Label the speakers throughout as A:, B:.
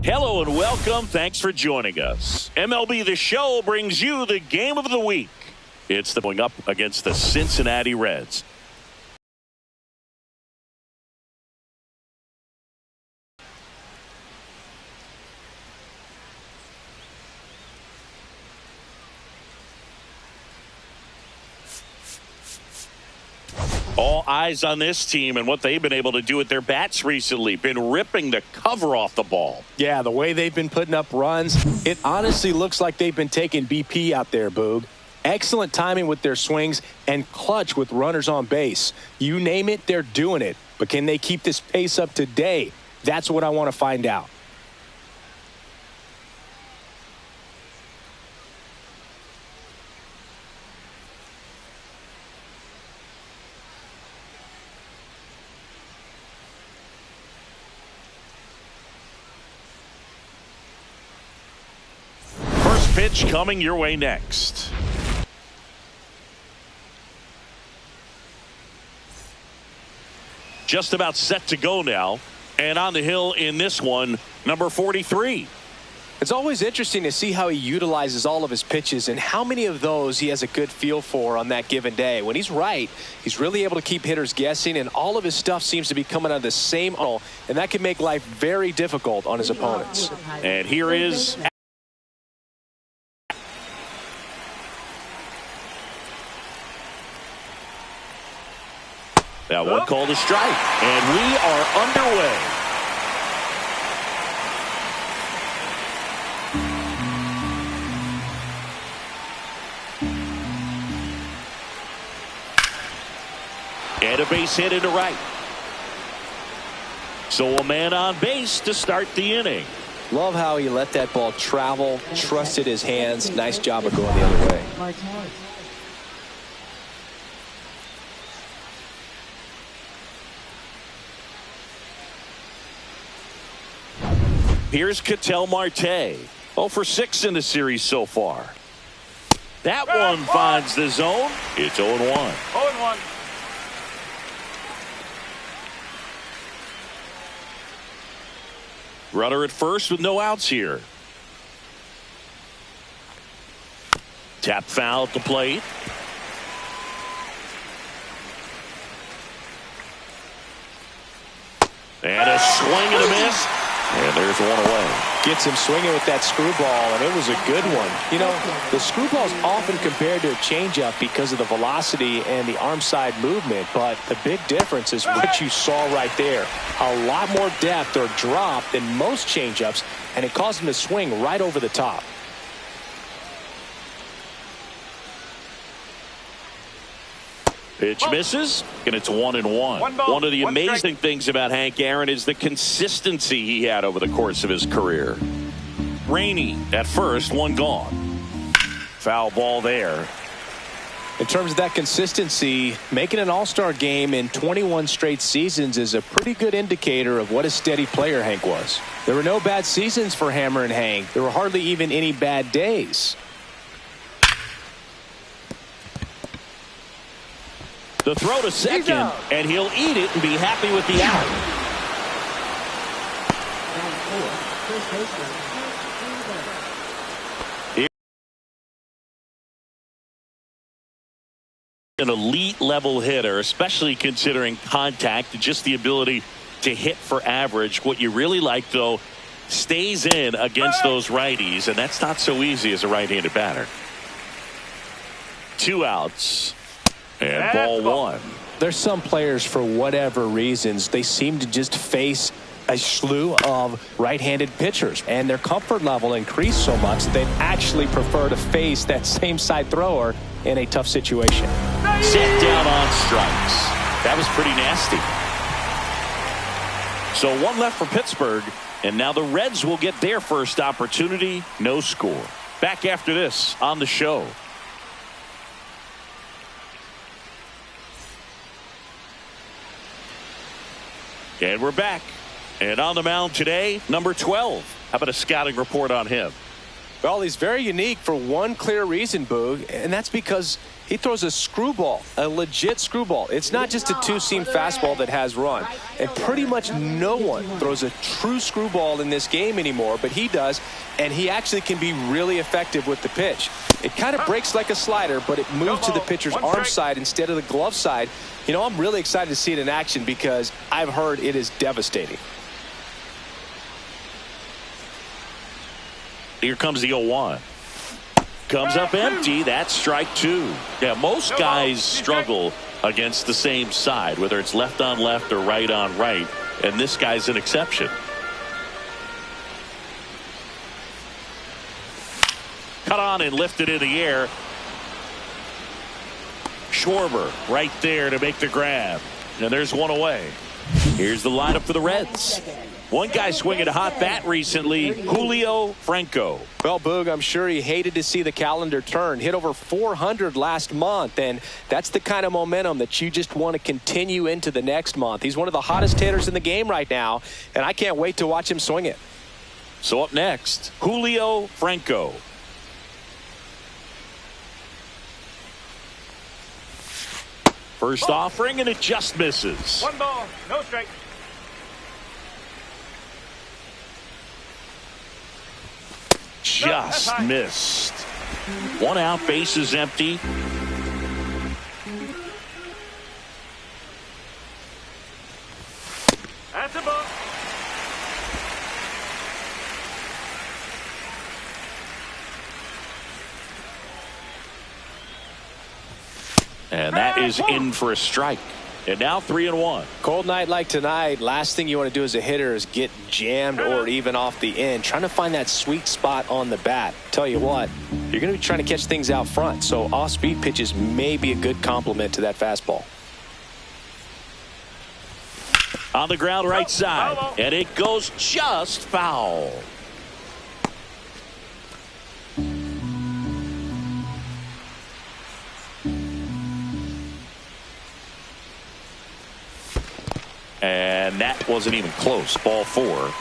A: Hello and welcome. Thanks for joining us. MLB The Show brings you the game of the week. It's the going up against the Cincinnati Reds. All eyes on this team and what they've been able to do with their bats recently. Been ripping the cover off the ball.
B: Yeah, the way they've been putting up runs, it honestly looks like they've been taking BP out there, Boog. Excellent timing with their swings and clutch with runners on base. You name it, they're doing it. But can they keep this pace up today? That's what I want to find out.
A: Pitch coming your way next. Just about set to go now, and on the hill in this one, number 43.
B: It's always interesting to see how he utilizes all of his pitches and how many of those he has a good feel for on that given day. When he's right, he's really able to keep hitters guessing, and all of his stuff seems to be coming out of the same angle, and that can make life very difficult on his opponents.
A: And here is that one called a strike, and we are underway. And a base hit into right. So a man on base to start the inning.
B: Love how he let that ball travel, trusted his hands. Nice job of going the other way.
A: Here's Ketel Marte. 0 for 6 in the series so far. That one finds the zone. It's 0-1.
C: 0-1.
A: Runner at first with no outs here. Tap foul at the plate. And a swing and a miss. And there's one away.
B: Gets him swinging with that screwball, and it was a good one. You know, the screwball is often compared to a changeup because of the velocity and the arm side movement, but the big difference is what you saw right there. A lot more depth or drop than most changeups, and it caused him to swing right over the top.
A: Pitch misses, and it's 1-1. One of the amazing things about Hank Aaron is the consistency he had over the course of his career. Rainey at first, one gone. Foul ball there.
B: In terms of that consistency, making an all-star game in 21 straight seasons is a pretty good indicator of what a steady player Hank was. There were no bad seasons for Hammer and Hank. There were hardly even any bad days.
A: The throw to second, and he'll eat it and be happy with the out. An elite level hitter, especially considering contact and just the ability to hit for average. What you really like, though, stays in against those righties, and that's not so easy as a right-handed batter. 2 outs. And ball one.
B: There's some players, for whatever reasons, they seem to just face a slew of right-handed pitchers, and their comfort level increased so much that they actually prefer to face that same side thrower in a tough situation.
A: Set down on strikes. That was pretty nasty. So one left for Pittsburgh, and now the Reds will get their first opportunity. No score. Back after this on the show. And we're back. And on the mound today, number 12. How about a scouting report on him?
B: Well, he's very unique for one clear reason, Boog, and that's because he throws a screwball, a legit screwball. It's not just a two-seam fastball that has run. And pretty much no one throws a true screwball in this game anymore, but he does, and he actually can be really effective with the pitch. It kind of breaks like a slider, but it moves to the pitcher's arm side instead of the glove side. You know, I'm really excited to see it in action because I've heard it is devastating.
A: Here comes the 0-1. Comes up empty. That's strike two. Yeah, most guys struggle against the same side, whether it's left on left or right on right, and this guy's an exception. Cut on and lifted in the air. Schwarber right there to make the grab. And there's one away. Here's the lineup for the Reds. One guy swinging a hot bat recently, Julio Franco.
B: Well, Boog, I'm sure he hated to see the calendar turn. Hit over 400 last month, and that's the kind of momentum that you just want to continue into the next month. He's one of the hottest hitters in the game right now, and I can't wait to watch him swing it.
A: So up next, Julio Franco. First offering, and it just misses.
C: 1 ball, no strike.
A: Just missed. 1 out, base is empty.
C: That's a ball.
A: And that is in for a strike. And now 3-1.
B: Cold night like tonight, last thing you want to do as a hitter is get jammed or even off the end. Trying to find that sweet spot on the bat. Tell you what, you're going to be trying to catch things out front, so off-speed pitches may be a good complement to that fastball.
A: On the ground right side, and it goes just foul. And that wasn't even close. Ball 4.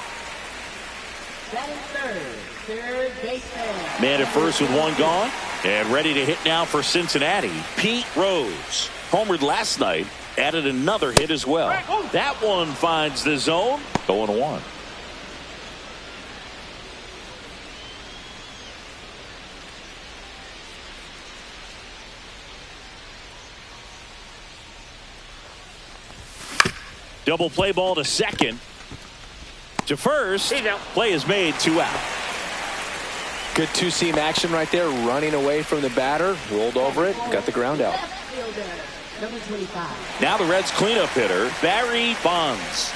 D: Third baseman.
A: Man at first with 1 gone. And ready to hit now for Cincinnati, Pete Rose. Homered last night. Added another hit as well. That one finds the zone. 0-1. Double play ball to second. To first. Play is made, 2 out.
B: Good two-seam action right there. Running away from the batter. Rolled over it. Got the ground out.
D: Number 25.
A: Now the Reds cleanup hitter, Barry Bonds.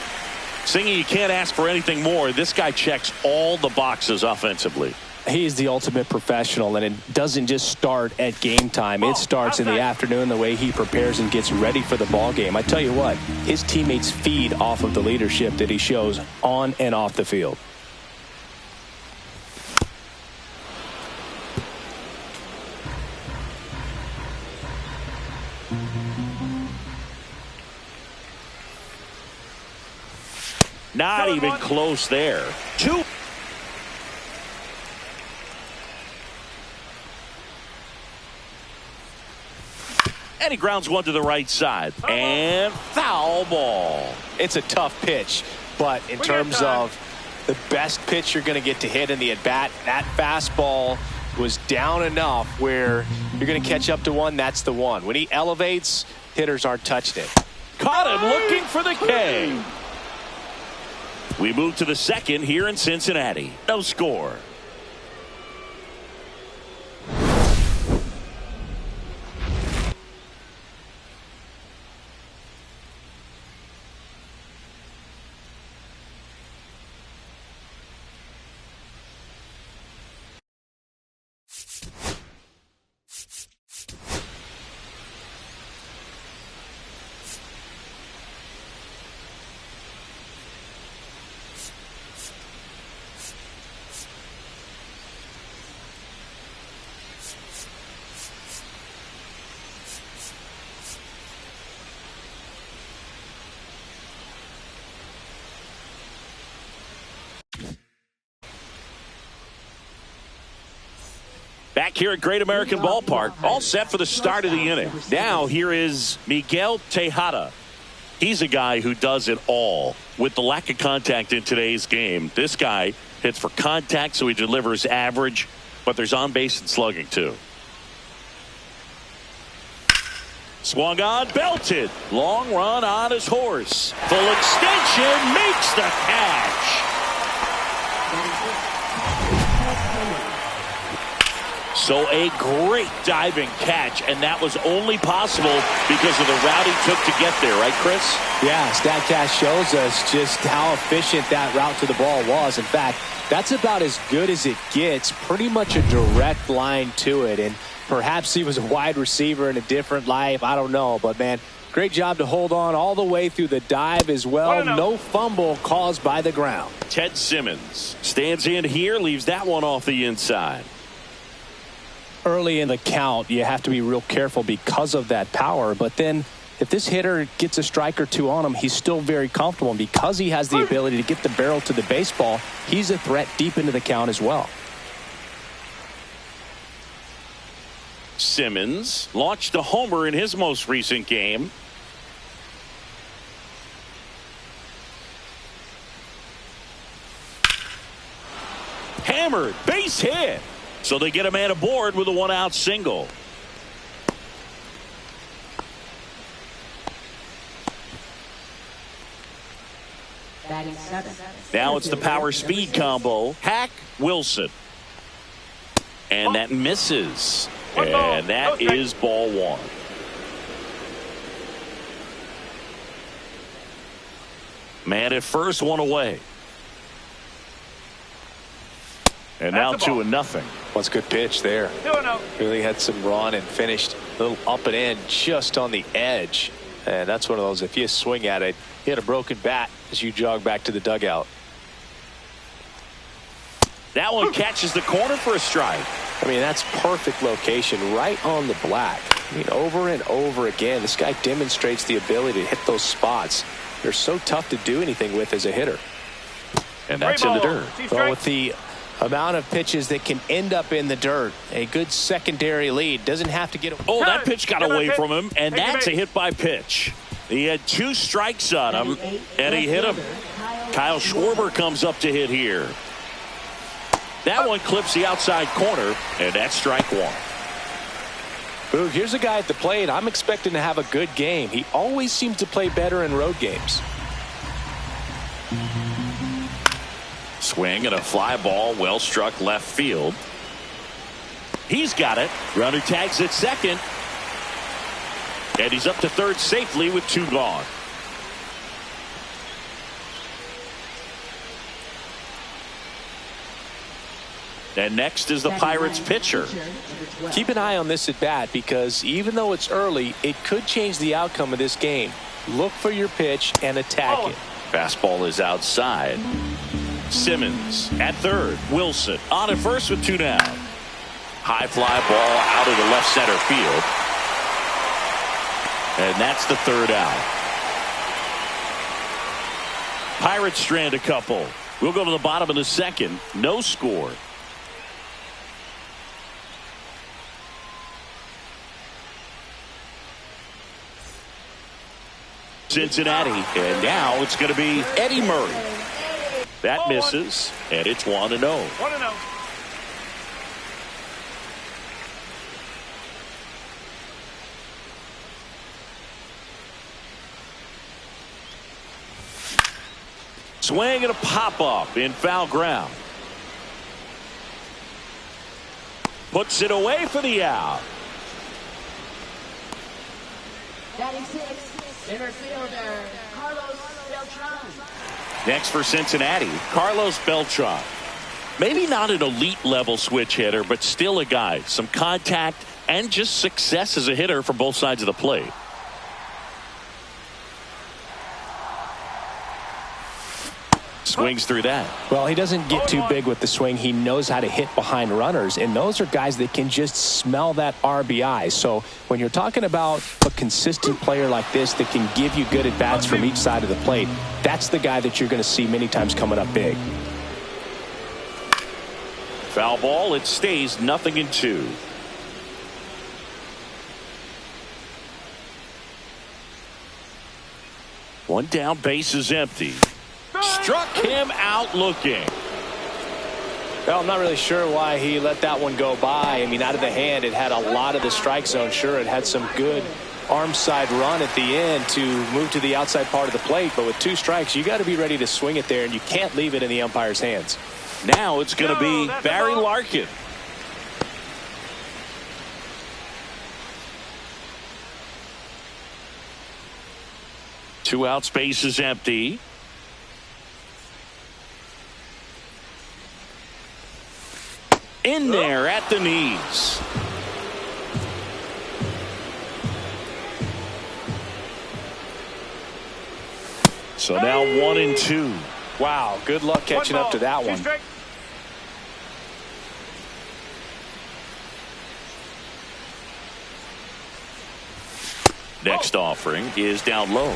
A: Singing, you can't ask for anything more. This guy checks all the boxes offensively.
B: He's the ultimate professional, and it doesn't just start at game time. It starts in the afternoon, the way he prepares and gets ready for the ball game. I tell you what, his teammates feed off of the leadership that he shows on and off the field.
A: Not even close there. 2. And he grounds 1 to the right side. And foul ball.
B: It's a tough pitch, but in terms of the best pitch you're going to get to hit in the at-bat, that fastball was down enough where you're going to catch up to 1. That's the one. When he elevates, hitters aren't touching it.
A: Caught him looking for the K. We move to the second here in Cincinnati. No score. back here at Great American Ballpark, all set for the start of the inning. Now here is Miguel Tejada. He's a guy who does it all. With the lack of contact in today's game, this guy hits for contact, so he delivers average, but there's on base and slugging too. Swung on, belted. Long run on his horse. Full extension, makes the catch. So a great diving catch, and that was only possible because of the route he took to get there, right, Chris?
B: Yeah, StatCast shows us just how efficient that route to the ball was. In fact, that's about as good as it gets, pretty much a direct line to it. And perhaps he was a wide receiver in a different life, I don't know. But, man, great job to hold on all the way through the dive as well. No fumble caused by the ground.
A: Ted Simmons stands in here, leaves that one off the inside.
B: Early in the count, you have to be real careful because of that power. But then if this hitter gets a strike or two on him, he's still very comfortable. And because he has the ability to get the barrel to the baseball, he's a threat deep into the count as well.
A: Simmons launched a homer in his most recent game. Hammered, base hit. So they get a man aboard with a one-out single. Now it's the power-speed combo. Hack, Wilson. And that misses. And that is ball one. Man at first, one away. And now 2-0.
B: What's a good pitch there. Really had some run and finished a little up and in just on the edge. And that's one of those, if you swing at it, you had a broken bat as you jog back to the dugout.
A: That one catches the corner for a strike.
B: I mean, that's perfect location right on the black. I mean, over and over again, this guy demonstrates the ability to hit those spots. They're so tough to do anything with as a hitter.
A: And that's in the dirt.
B: Well, with the amount of pitches that can end up in the dirt, a good secondary lead doesn't have to get.
A: Oh, that pitch got away from him, and that's a hit by pitch. He had 2 strikes on him, and he hit him. Kyle Schwarber comes up to hit here. That one clips the outside corner, and that's strike one.
B: Boog, here's a guy at the plate. I'm expecting to have a good game. He always seems to play better in road games.
A: Swing and a fly ball, well struck left field. He's got it. Runner tags at second. And he's up to third safely with 2 gone. And next is the Pirates pitcher.
B: Keep an eye on this at bat because even though it's early, it could change the outcome of this game. Look for your pitch and attack it.
A: Fastball is outside. Simmons at third. Wilson on at first with 2 down. High fly ball out of the left center field. And that's the 3rd out. Pirates strand a couple. We'll go to the bottom of the 2nd. No score. Cincinnati, and now it's going to be Eddie Murray. That misses, and it's 1-0.
C: 1-0.
A: Swing and a pop-up in foul ground. Puts it away for the out.
D: Center fielder, Carlos Beltran.
A: Next for Cincinnati, Carlos Beltran. Maybe not an elite level switch hitter, but still a guy. Some contact and just success as a hitter from both sides of the plate. Swings through that.
B: Well, he doesn't get too big with the swing. He knows how to hit behind runners, and those are guys that can just smell that RBI. So when you're talking about a consistent player like this that can give you good at-bats from each side of the plate, that's the guy that you're going to see many times coming up big.
A: Foul ball. It stays 0-2. One down, base is empty. Struck him out looking.
B: Well, I'm not really sure why he let that one go by. I mean, out of the hand, it had a lot of the strike zone. Sure, it had some good arm side run at the end to move to the outside part of the plate. But with 2 strikes, you got to be ready to swing it there, and you can't leave it in the umpire's hands.
A: Now it's going to be Barry Larkin. Two outs, base is empty. In there at the knees. So now 1-2.
B: Wow, good luck catching up to that one.
A: Next offering is down low.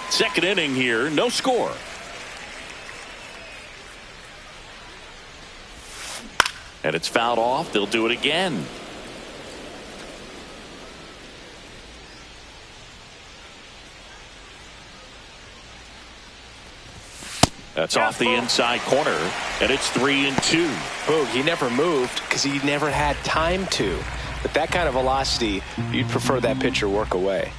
A: Second inning here, no score. And it's fouled off. They'll do it again. That's off the inside corner, and it's 3-2.
B: Boog, he never moved because he never had time to. But that kind of velocity, you'd prefer that pitcher work away.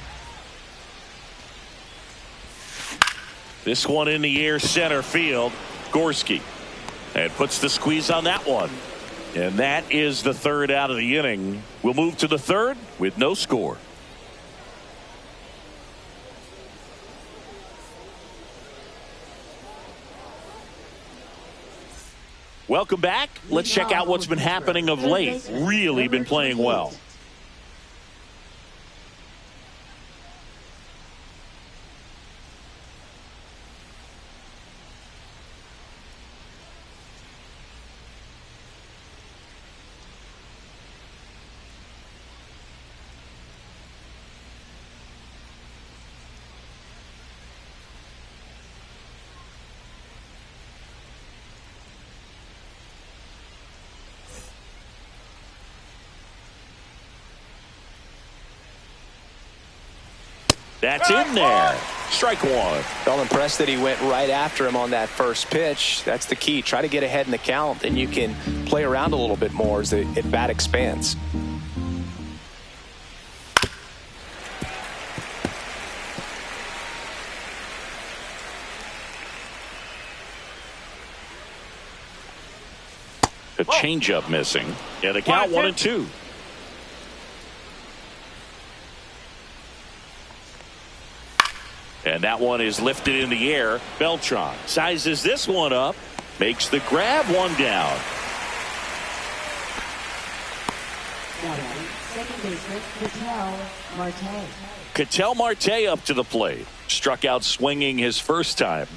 A: This one in the air, center field. Gorski. And puts the squeeze on that one. And that is the third out of the inning. We'll move to the third with no score. Welcome back. Let's check out what's been happening of late. Really been playing well. That's in there. Strike one.
B: Felt impressed that he went right after him on that first pitch. That's the key. Try to get ahead in the count, then you can play around a little bit more as the at bat expands.
A: A changeup missing. Yeah, the count 1-2. And that one is lifted in the air. Beltran sizes this one up. Makes the grab, one down.
D: Second baseman, Ketel Marte.
A: Ketel Marte up to the plate. Struck out swinging his first time.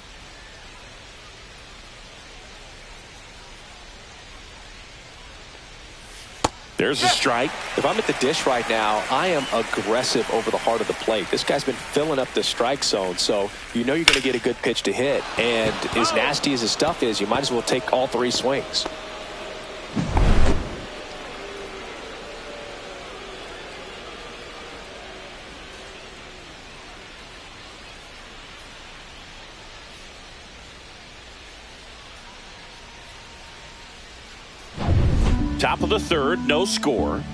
A: There's a strike.
B: If I'm at the dish right now, I am aggressive over the heart of the plate. This guy's been filling up the strike zone, so you know you're going to get a good pitch to hit. And as nasty as his stuff is, you might as well take all 3 swings.
A: Top of the third, no score.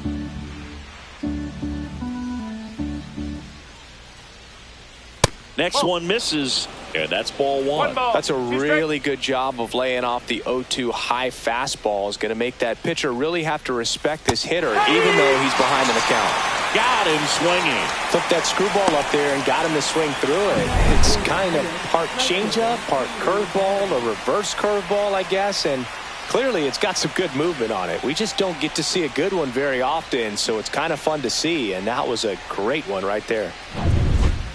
A: Next one misses, and that's ball one.
B: That's a really good job of laying off the 0-2 high fastball. Is going to make that pitcher really have to respect this hitter, even though he's behind in the count.
A: Got him swinging.
B: Took that screwball up there and got him to swing through it. It's kind of part changeup, part curveball, a reverse curveball, I guess, and clearly it's got some good movement on it. We just don't get to see a good one very often, so it's kind of fun to see, and that was a great one right there.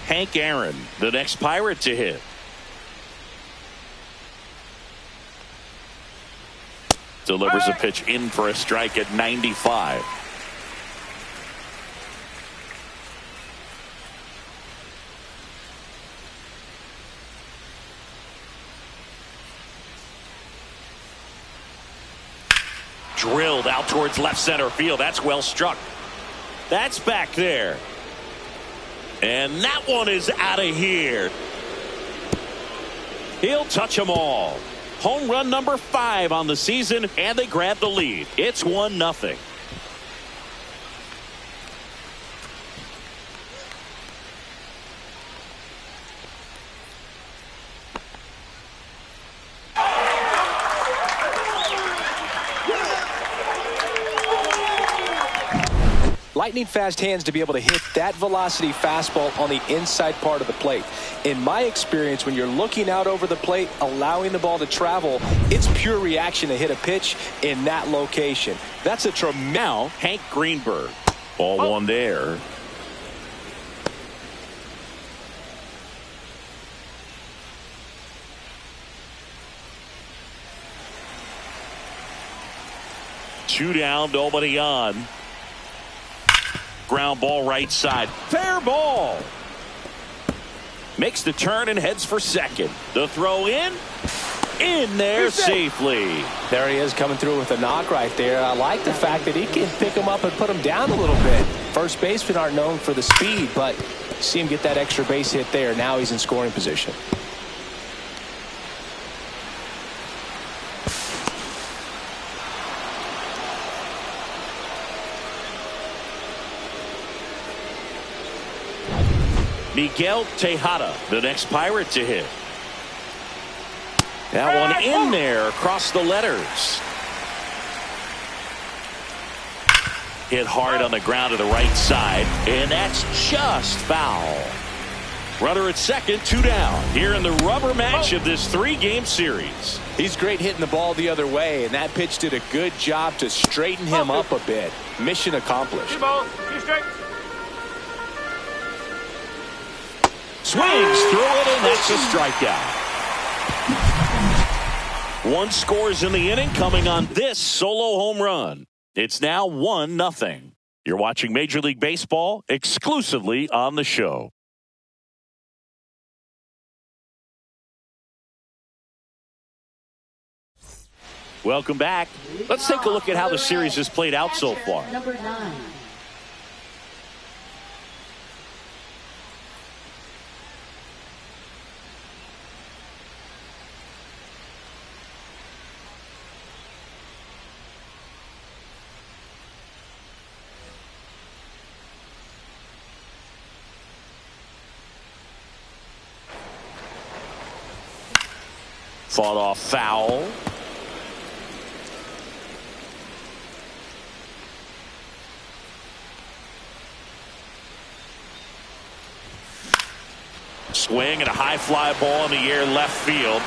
A: Hank Aaron, the next Pirate to hit. Delivers a pitch in for a strike at 95. Drilled out towards left center field. That's well struck. That's back there. And that one is out of here. He'll touch them all. Home run number 5 on the season, and they grab the lead. It's 1-0.
B: Lightning fast hands to be able to hit that velocity fastball on the inside part of the plate. In my experience, when you're looking out over the plate, allowing the ball to travel, it's pure reaction to hit a pitch in that location. That's a tremendous.
A: Now, Hank Greenberg. Ball one there. Two down, nobody on. Ground ball right side. Fair ball. Makes the turn and heads for second. The throw in there safely.
B: There he is coming through with a knock right there. I like the fact that he can pick him up and put him down a little bit. First basemen aren't known for the speed, but see him get that extra base hit there. Now he's in scoring position.
A: Miguel Tejada, the next Pirate to hit. That one in there across the letters. Hit hard on the ground to the right side, and that's just foul. Runner at second, 2 down. Here in the rubber match of this 3-game series.
B: He's great hitting the ball the other way, and that pitch did a good job to straighten him up a bit. Mission accomplished.
C: 2 balls, 2 strikes.
A: Swings through it, and that's a strikeout. 1 scores in the inning coming on this solo home run. It's now 1-0. You're watching Major League Baseball exclusively on the show. Welcome back. Let's take a look at how the series has played out so far.
D: Number 9.
A: Fought off foul. Swing and a high fly ball in the air left field.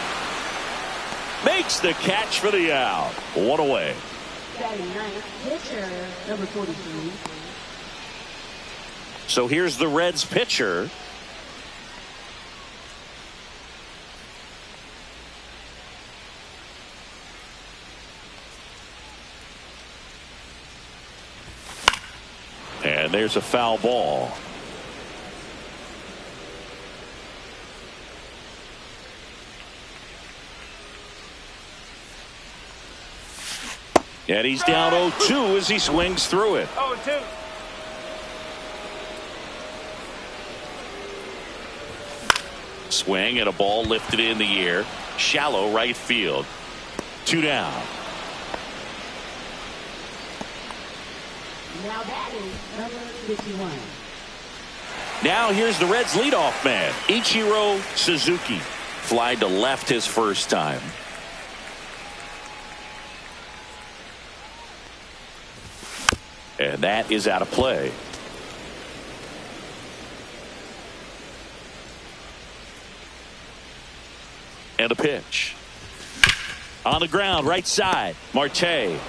A: Makes the catch for the out. 1 away.
D: Batting ninth, pitcher number 43.
A: So here's the Reds pitcher. And there's a foul ball. And he's down 0-2 as he swings through it.
C: 0-2.
A: Swing and a ball lifted in the air. Shallow right field. 2 down.
D: Now batting number 51.
A: Now here's the Reds leadoff man, Ichiro Suzuki. Fly to left his first time. And that is out of play. And a pitch. On the ground, right side. Marte.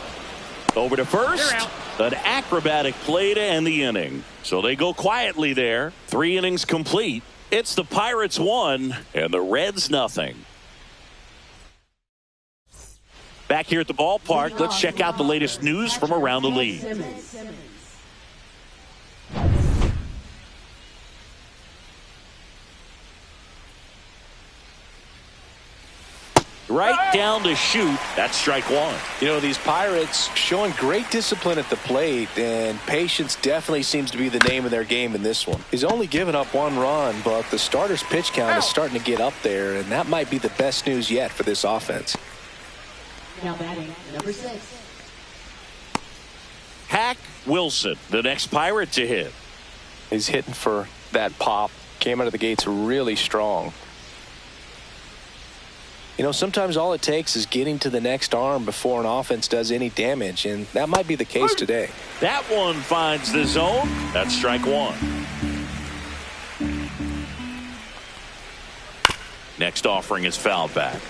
A: Over to first. An acrobatic play to end the inning. So they go quietly there. 3 innings complete. It's the Pirates 1 and the Reds 0. Back here at the ballpark, let's check out the latest news from around the league. Right down to shoot. That's strike one.
B: You know, these Pirates showing great discipline at the plate, and patience definitely seems to be the name of their game in this one. He's only given up 1 run, but the starter's pitch count is starting to get up there, and that might be the best news yet for this offense.
D: Now batting, number 6.
A: Hack Wilson, the next Pirate to hit.
B: He's hitting for that pop. Came out of the gates really strong. You know, sometimes all it takes is getting to the next arm before an offense does any damage, and that might be the case today.
A: That one finds the zone. That's strike one. Next offering is fouled back.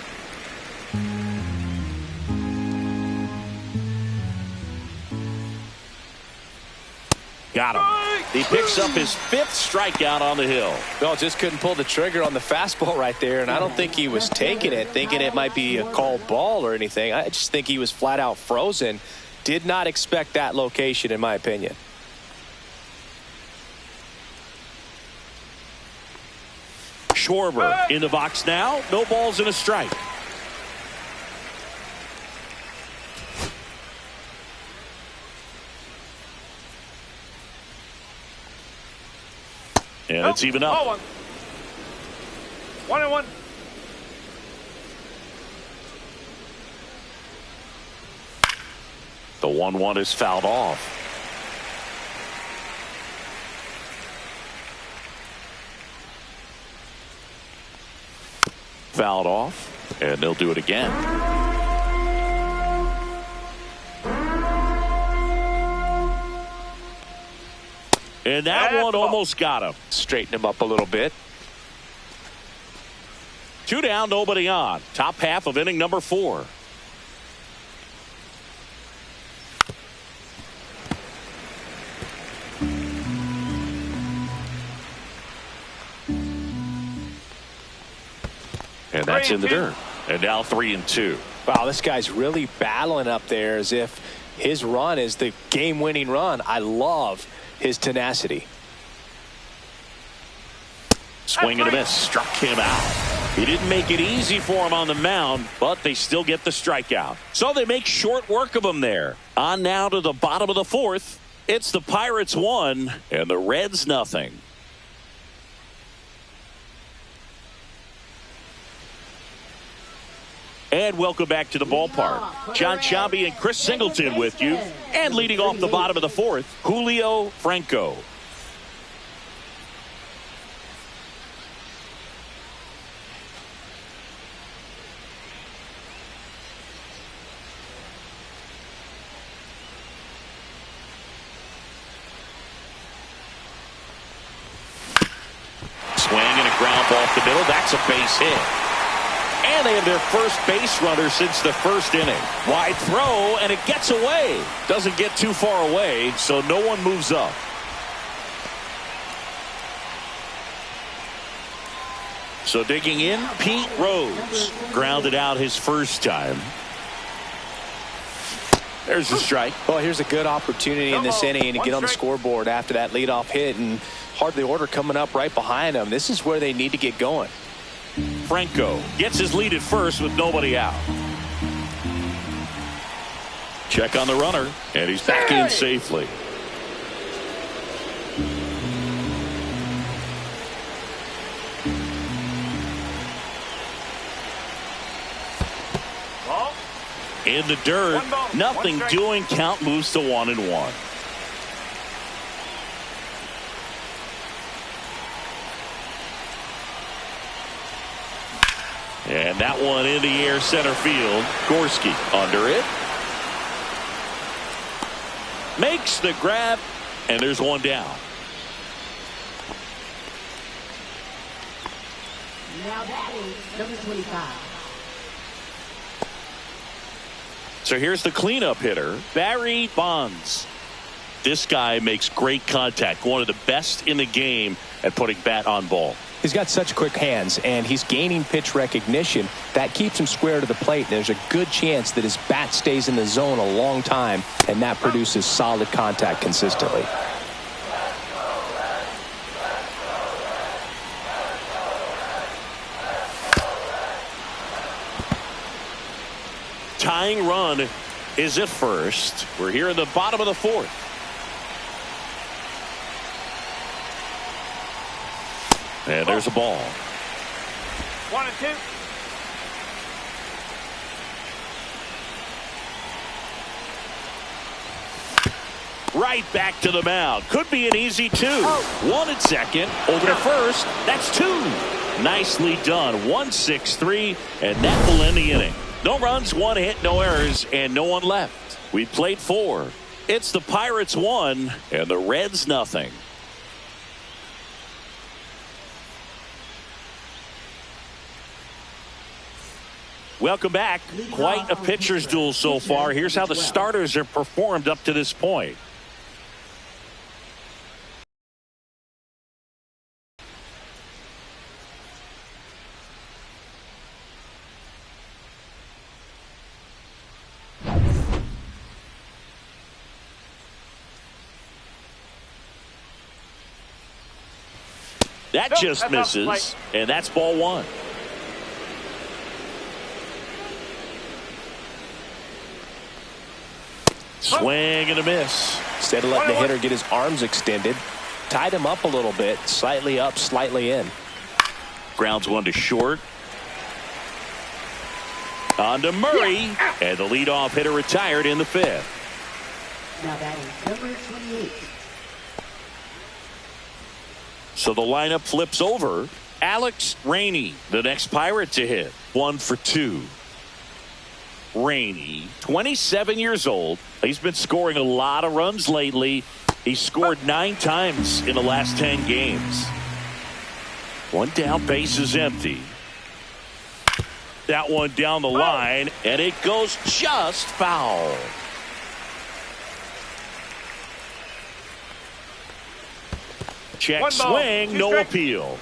A: Got him. He picks up his 5th strikeout on the hill.
B: Well, just couldn't pull the trigger on the fastball right there, and I don't think he was taking it, thinking it might be a called ball or anything. I just think he was flat out frozen. Did not expect that location, in my opinion.
A: Schwarber in the box now. No balls and a strike. And it's even up.
C: 1-1.
A: The 1-1 is fouled off. Fouled off, and they'll do it again. And that one almost got him.
B: Straighten him up a little bit.
A: 2 down, nobody on. Top half of inning number 4. And that's in the dirt. And now 3-2.
B: Wow, this guy's really battling up there as if his run is the game-winning run. I love his tenacity.
A: Swing and a miss. Struck him out. He didn't make it easy for him on the mound, but they still get the strikeout. So they make short work of him there. On now to the bottom of the 4th. It's the Pirates 1 and the Reds nothing. And welcome back to the ballpark. John Sciambi and Chris Singleton with you. And leading off the bottom of the 4th, Julio Franco. Swing and a ground ball off the middle. That's a base hit. And they have their first base runner since the first inning. Wide throw, and it gets away. Doesn't get too far away, so no one moves up. So digging in, Pete Rose. Grounded out his first time. There's a strike.
B: Well, here's a good opportunity in this inning to get on the scoreboard after that leadoff hit, and hardly order coming up right behind them. This is where they need to get going.
A: Franco gets his lead at first with nobody out. Check on the runner, and he's back in safely. In the dirt, nothing doing. Count moves to 1-1. And that one in the air center field. Gorski under it. Makes the grab, and there's one down.
D: Now batting, number 25.
A: So here's the cleanup hitter, Barry Bonds. This guy makes great contact. One of the best in the game at putting bat on ball.
B: He's got such quick hands, and he's gaining pitch recognition. That keeps him square to the plate, and there's a good chance that his bat stays in the zone a long time, and that produces solid contact consistently.
A: tying run is at first. We're here in the bottom of the fourth. And there's a ball.
C: 1 and 2.
A: Right back to the mound. Could be an easy 2. 1 at second. Over to first. That's 2. Nicely done. 1-6-3. And that will end the inning. No runs, 1 hit, no errors, and no one left. We played 4. It's the Pirates 1 and the Reds nothing. Welcome back. Quite a pitcher's duel so far. Here's how the starters have performed up to this point. That just misses, and that's ball 1. Swing and a miss.
B: Instead of letting the hitter get his arms extended, tied him up a little bit, slightly up, slightly in.
A: Grounds 1 to short. On to Murray, and the leadoff hitter retired in the 5th.
D: Now batting number 28.
A: So the lineup flips over. Alex Rainey, the next Pirate to hit. 1 for 2. Rainey, 27 years old. He's been scoring a lot of runs lately. He scored 9 times in the last 10 games. 1 down, base is empty. That one down the line, and it goes just foul. Check swing, no appeal.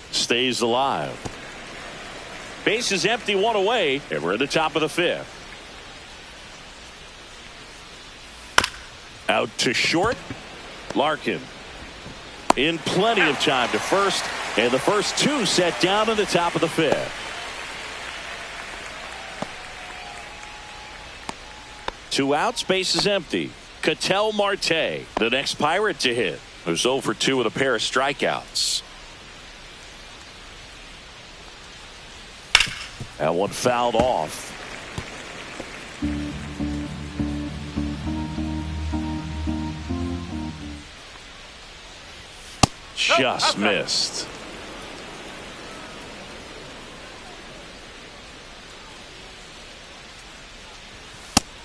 A: Stays alive. Base is empty, 1 away, and we're at the top of the 5th. Out to short. Larkin in plenty of time to first, and the first 2 set down in the top of the 5th. Two outs, base is empty. Ketel Marte, the next Pirate to hit, who's 0 for 2 with a pair of strikeouts. That one fouled off. Just missed.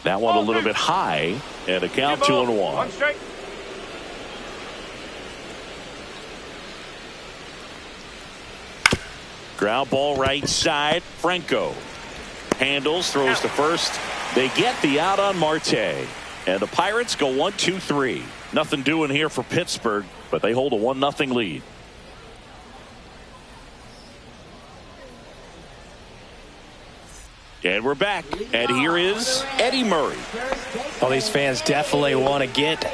A: That one a little bit high, and a count 2-1.
C: 1 strike.
A: Ground ball right side. Franco handles, throws to first. They get the out on Marte, and the Pirates go 1-2-3. Nothing doing here for Pittsburgh, but they hold a 1-0 lead. And we're back, and here is Eddie Murray.
B: Well, these fans definitely want to get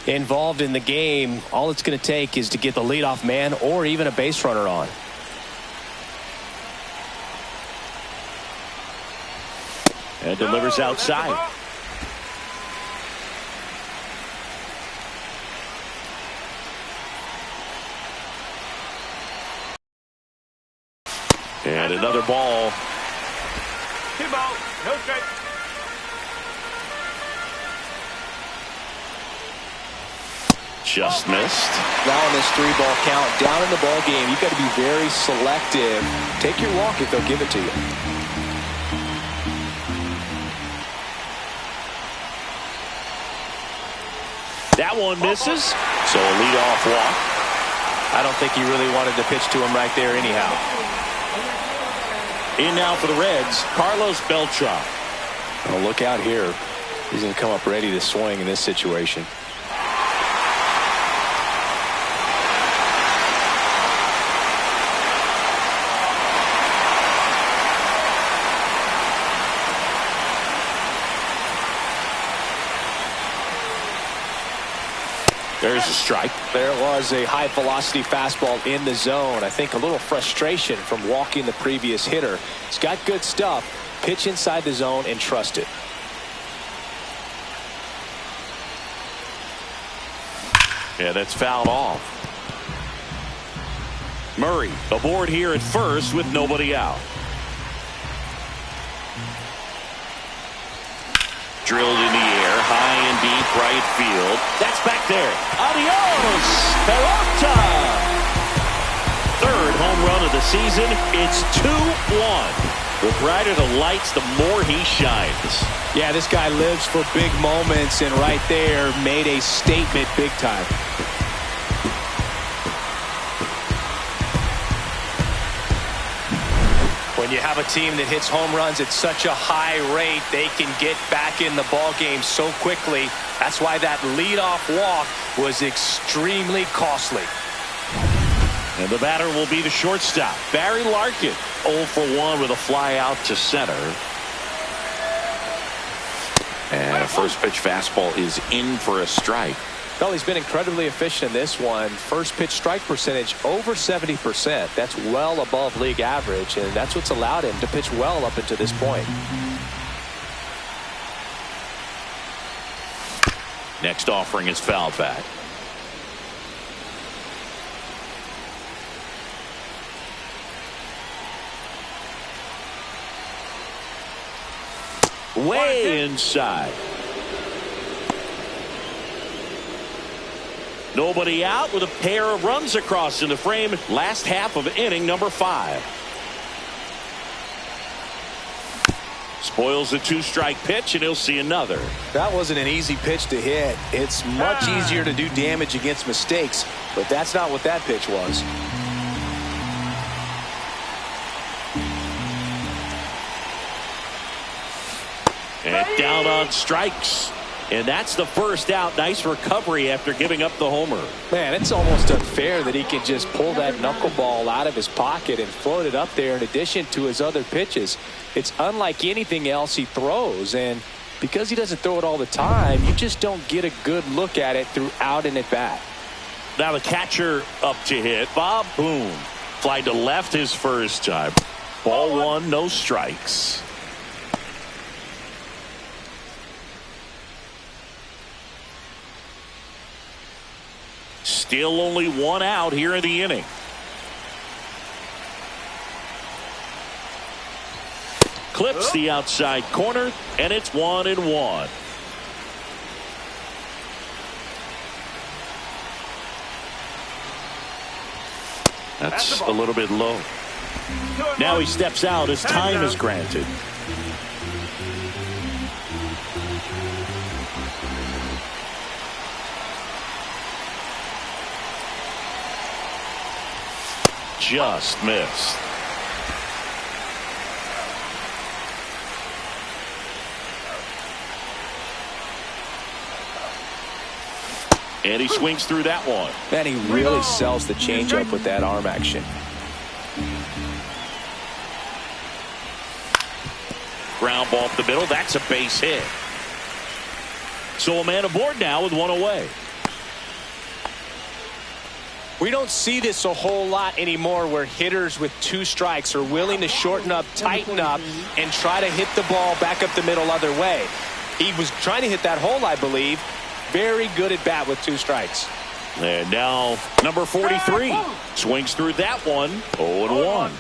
B: involved in the game. All it's going to take is to get the leadoff man or even a base runner on.
A: And delivers outside. And another ball.
C: 2 balls, no strike.
A: Just missed.
B: Now on this 3-ball count, down in the ball game, you've got to be very selective. Take your walk if they'll give it to you.
A: That one misses. So a leadoff walk.
B: I don't think he really wanted to pitch to him right there anyhow.
A: In now for the Reds, Carlos Beltran.
B: Oh, look out here. He's going to come up ready to swing in this situation.
A: There's There's a strike.
B: There was a high-velocity fastball in the zone. I think a little frustration from walking the previous hitter. He's got good stuff. Pitch inside the zone and trust it.
A: Yeah, that's fouled off. Murray aboard here at first with nobody out. Drilled in the air, high and deep right field. That's back there. Adios, Peralta. Third home run of the season. It's 2-1. The brighter the lights, the more he shines.
B: Yeah, this guy lives for big moments, and right there made a statement big time. When you have a team that hits home runs at such a high rate, they can get back in the ball game so quickly. That's why that leadoff walk was extremely costly.
A: And the batter will be the shortstop, Barry Larkin. 0 for 1 with a fly out to center. And a first pitch fastball is in for a strike.
B: Well, he's been incredibly efficient in this one. First pitch strike percentage over 70%. That's well above league average, and that's what's allowed him to pitch well up until this point.
A: Next offering is foul back. Way inside. Nobody out with a pair of runs across in the frame. Last half of inning number 5. Spoils the 2-strike pitch, and he'll see another.
B: That wasn't an easy pitch to hit. It's much easier to do damage against mistakes, but that's not what that pitch was.
A: And down on strikes. And that's the first out. Nice recovery after giving up the homer.
B: Man, it's almost unfair that he can just pull that knuckleball out of his pocket and float it up there in addition to his other pitches. It's unlike anything else he throws, and because he doesn't throw it all the time, you just don't get a good look at it throughout an at-bat.
A: Now the catcher up to hit. Bob Boone flied to left his first time. Ball 1, no strikes. Still only 1 out here in the inning. Clips the outside corner, and it's 1-1. That's a little bit low. Now he steps out as time is granted. Just missed. And he swings through that one.
B: Man, he really sells the changeup with that arm action.
A: Ground ball up the middle. That's a base hit. So a man aboard now with 1 away.
B: We don't see this a whole lot anymore where hitters with 2 strikes are willing to shorten up, tighten up, and try to hit the ball back up the middle other way. He was trying to hit that hole, I believe. Very good at bat with 2 strikes.
A: And now number 43 swings through that one. 0-1.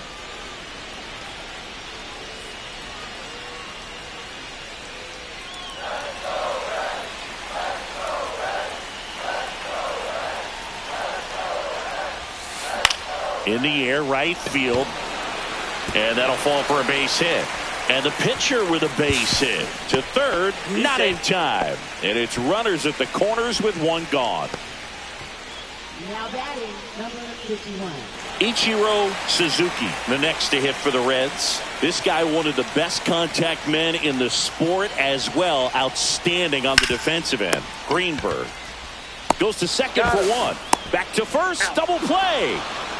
A: In the air, right field, and that'll fall for a base hit. And the pitcher with a base hit to third, not in time. And it's runners at the corners with 1 gone.
D: Now batting, number 51.
A: Ichiro Suzuki, the next to hit for the Reds. This guy, one of the best contact men in the sport as well. Outstanding on the defensive end. Greenberg goes to second for 1. Back to first, double play.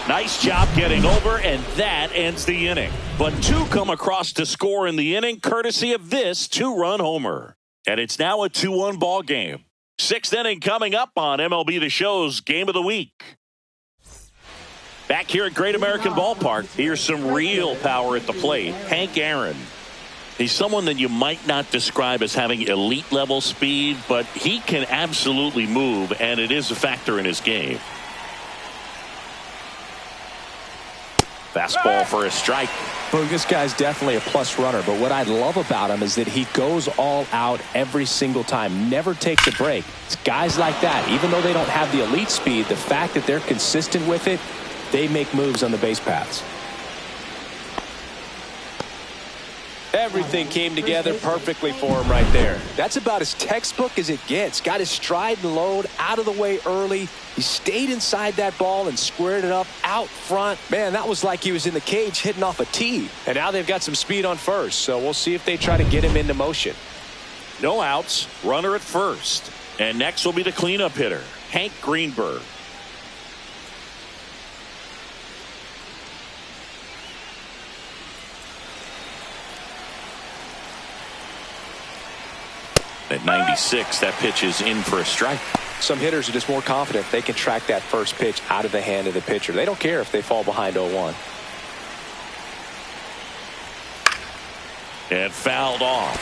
A: Nice job getting over, and that ends the inning. But 2 come across to score in the inning, courtesy of this 2-run homer. And it's now a 2-1 ball game. Sixth inning coming up on MLB The Show's Game of the Week. Back here at Great American Ballpark, here's some real power at the plate. Hank Aaron. He's someone that you might not describe as having elite level speed, but he can absolutely move, and it is a factor in his game. Fastball for a strike.
B: Well, this guy's definitely a plus runner, but what I love about him is that he goes all out every single time, never takes a break. It's guys like that, even though they don't have the elite speed, the fact that they're consistent with it, they make moves on the base paths. Everything came together perfectly for him right there. That's about as textbook as it gets. Got his stride and load out of the way early. He stayed inside that ball and squared it up out front. Man, that was like he was in the cage hitting off a tee. And now they've got some speed on first, so we'll see if they try to get him into motion.
A: No outs, runner at first. And next will be the cleanup hitter, Hank Greenberg. At 96, that pitch is in for a strike.
B: Some hitters are just more confident they can track that first pitch out of the hand of the pitcher. They don't care if they fall behind 0-1.
A: And fouled off.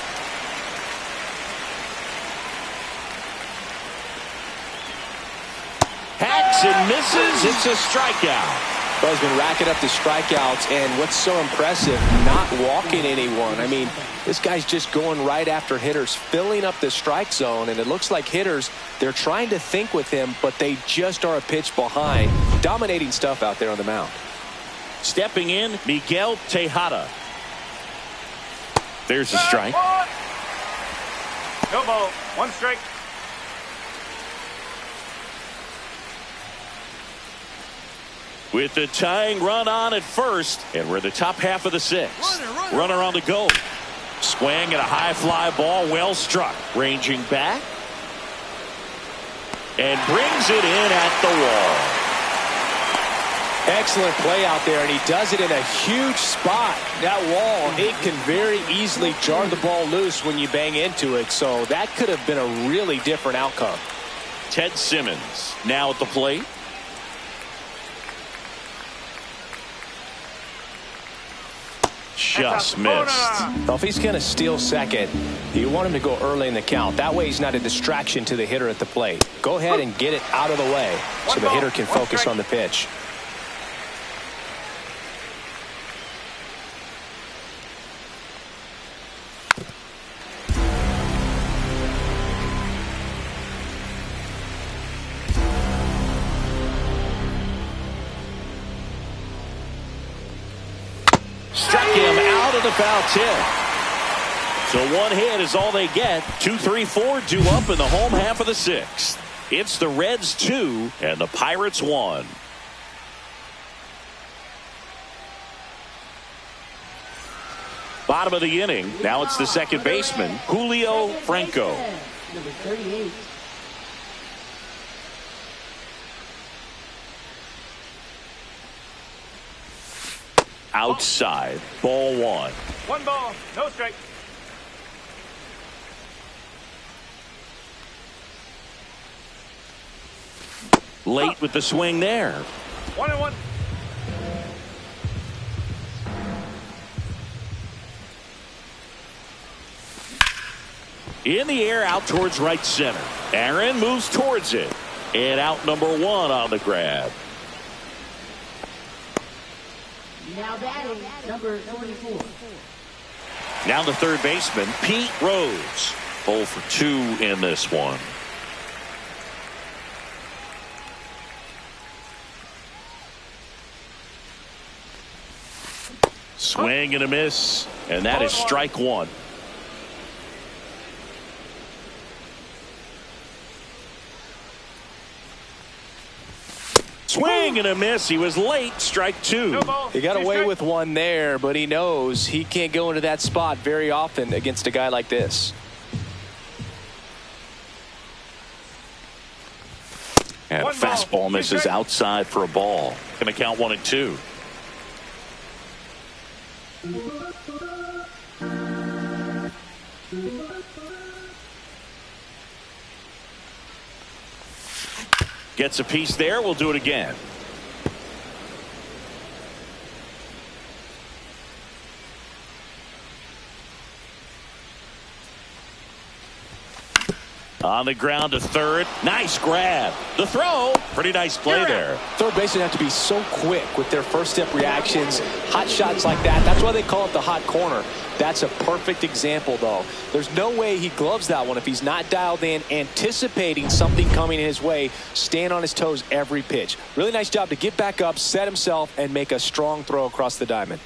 A: Hacks and misses. It's a strikeout.
B: Well, he's been racking up the strikeouts, and what's so impressive, not walking anyone. I mean, this guy's just going right after hitters, filling up the strike zone, and it looks like hitters, they're trying to think with him, but they just are a pitch behind. Dominating stuff out there on the mound.
A: Stepping in, Miguel Tejada. There's a strike.
C: No ball, one strike.
A: With the tying run on at first, and we're in the top half of the sixth. Runner on the go. Swing at a high fly ball, well struck. Ranging back. And brings it in at the wall.
B: Excellent play out there, and he does it in a huge spot. That wall, it can very easily jar the ball loose when you bang into it, so that could have been a really different outcome.
A: Ted Simmons now at the plate. Just missed.
B: Well, if he's going to steal second, you want him to go early in the count. That way he's not a distraction to the hitter at the plate. Go ahead and get it out of the way so the hitter can focus on the pitch.
A: Struck him out of the foul tip. So one hit is all they get. 2-3-4 due up in the home half of the sixth. It's the Reds 2 and the Pirates 1. Bottom of the inning. Now it's the second baseman, Julio Franco.
D: Number 38.
A: Outside, ball one.
C: One ball, no strike.
A: Late with the swing there.
C: 1-1.
A: In the air, out towards right center. Aaron moves towards it. And out number one on the grab.
D: Now batting, number 44.
A: Now the third baseman, Pete Rose. 0 for 2 in this one. Swing and a miss. And that is strike one. Swing and a miss. He was late. Strike two.
B: He got away with one there, but he knows he can't go into that spot very often against a guy like this.
A: And a fastball misses outside for a ball. Going to count 1-2. Gets a piece there. We'll do it again. On the ground to third. Nice grab. The throw. Pretty nice play there.
B: Third basemen have to be so quick with their first step reactions. Hot shots like that. That's why they call it the hot corner. That's a perfect example, though. There's no way he gloves that one if he's not dialed in, anticipating something coming his way, staying on his toes every pitch. Really nice job to get back up, set himself, and make a strong throw across the diamond.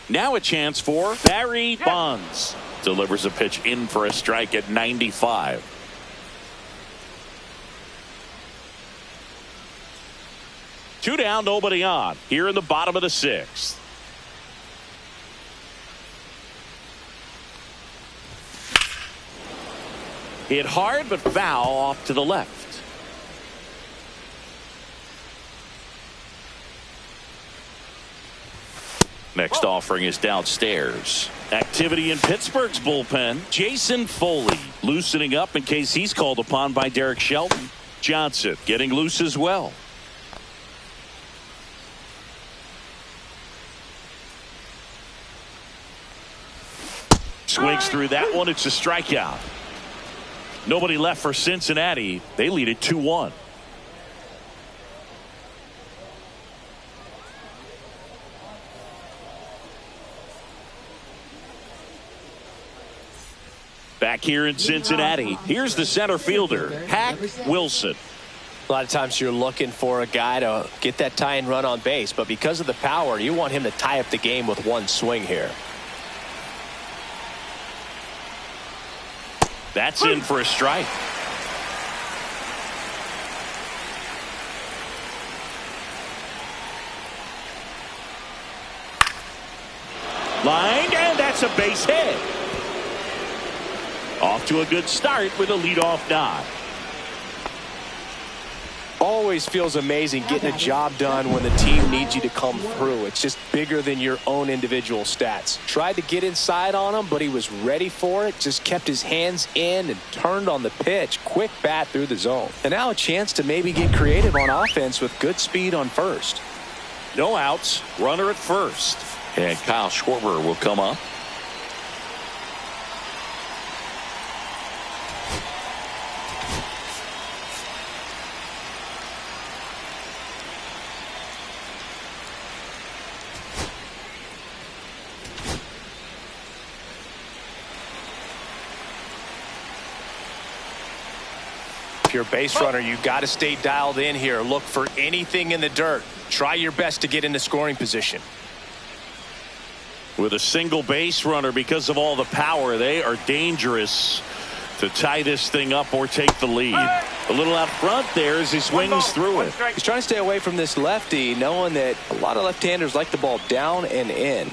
A: Now a chance for Barry Bonds. Delivers a pitch in for a strike at 95. Two down, nobody on. Here in the bottom of the sixth. Hit hard, but foul off to the left. Next offering is downstairs. Activity in Pittsburgh's bullpen. Jason Foley loosening up in case he's called upon by Derek Shelton. Johnson getting loose as well. Swings through that one. It's a strikeout. Nobody left for Cincinnati. They lead it 2-1. Back here in Cincinnati, here's the center fielder, Hack Wilson.
B: A lot of times you're looking for a guy to get that tying run on base, but because of the power, you want him to tie up the game with one swing here.
A: That's in for a strike. Line, and that's a base hit. Off to a good start with a leadoff nod.
B: Always feels amazing getting a job done when the team needs you to come through. It's just bigger than your own individual stats. Tried to get inside on him, but he was ready for it. Just kept his hands in and turned on the pitch. Quick bat through the zone. And now a chance to maybe get creative on offense with good speed on first.
A: No outs. Runner at first. And Kyle Schwarber will come up.
B: If you're a base runner, you got to stay dialed in here. Look for anything in the dirt. Try your best to get into scoring position.
A: With a single base runner, because of all the power, they are dangerous to tie this thing up or take the lead. A little out front there as he swings through it.
B: He's trying to stay away from this lefty, knowing that a lot of left-handers like the ball down and in.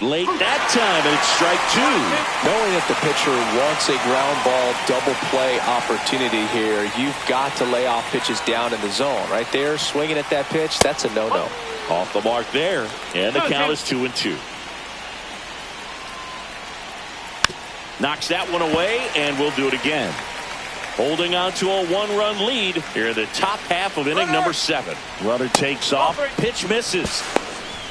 A: Late that time, and it's strike two.
B: Knowing that the pitcher wants a ground ball double play opportunity here, you've got to lay off pitches down in the zone. Right there, swinging at that pitch, that's a no-no.
A: Off the mark there, and the count is 2-2. Knocks that one away, and we'll do it again. Holding on to a one-run lead here in the top half of inning number 7. Runner takes off, pitch misses.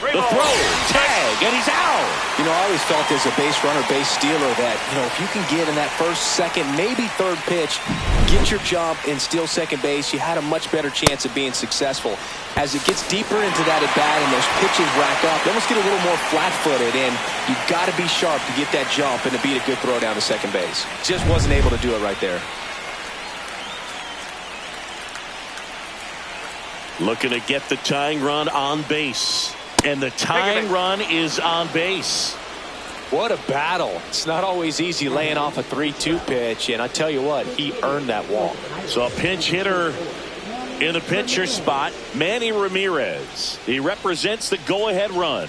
A: The throw, tag, and he's out.
B: You know, I always felt as a base runner, base stealer that, if you can get in that first, second, maybe third pitch, get your jump and steal second base, you had a much better chance of being successful. As it gets deeper into that at bat and those pitches rack up, you almost get a little more flat-footed, and you've got to be sharp to get that jump and to beat a good throw down to second base. Just wasn't able to do it right there.
A: Looking to get the tying run on base. And the tying run is on base.
B: What a battle. It's not always easy laying off a 3-2 pitch, and I tell you what, he earned that walk.
A: So a pinch hitter in the pitcher spot, Manny Ramirez. He represents the go-ahead run.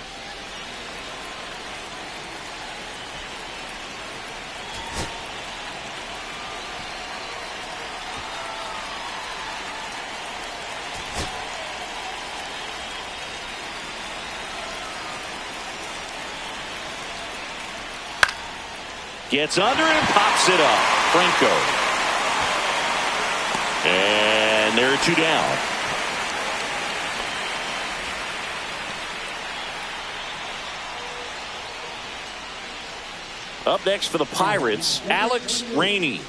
A: Gets under it and pops it up. Franco. And there are two down. Up next for the Pirates, Alex Rainey.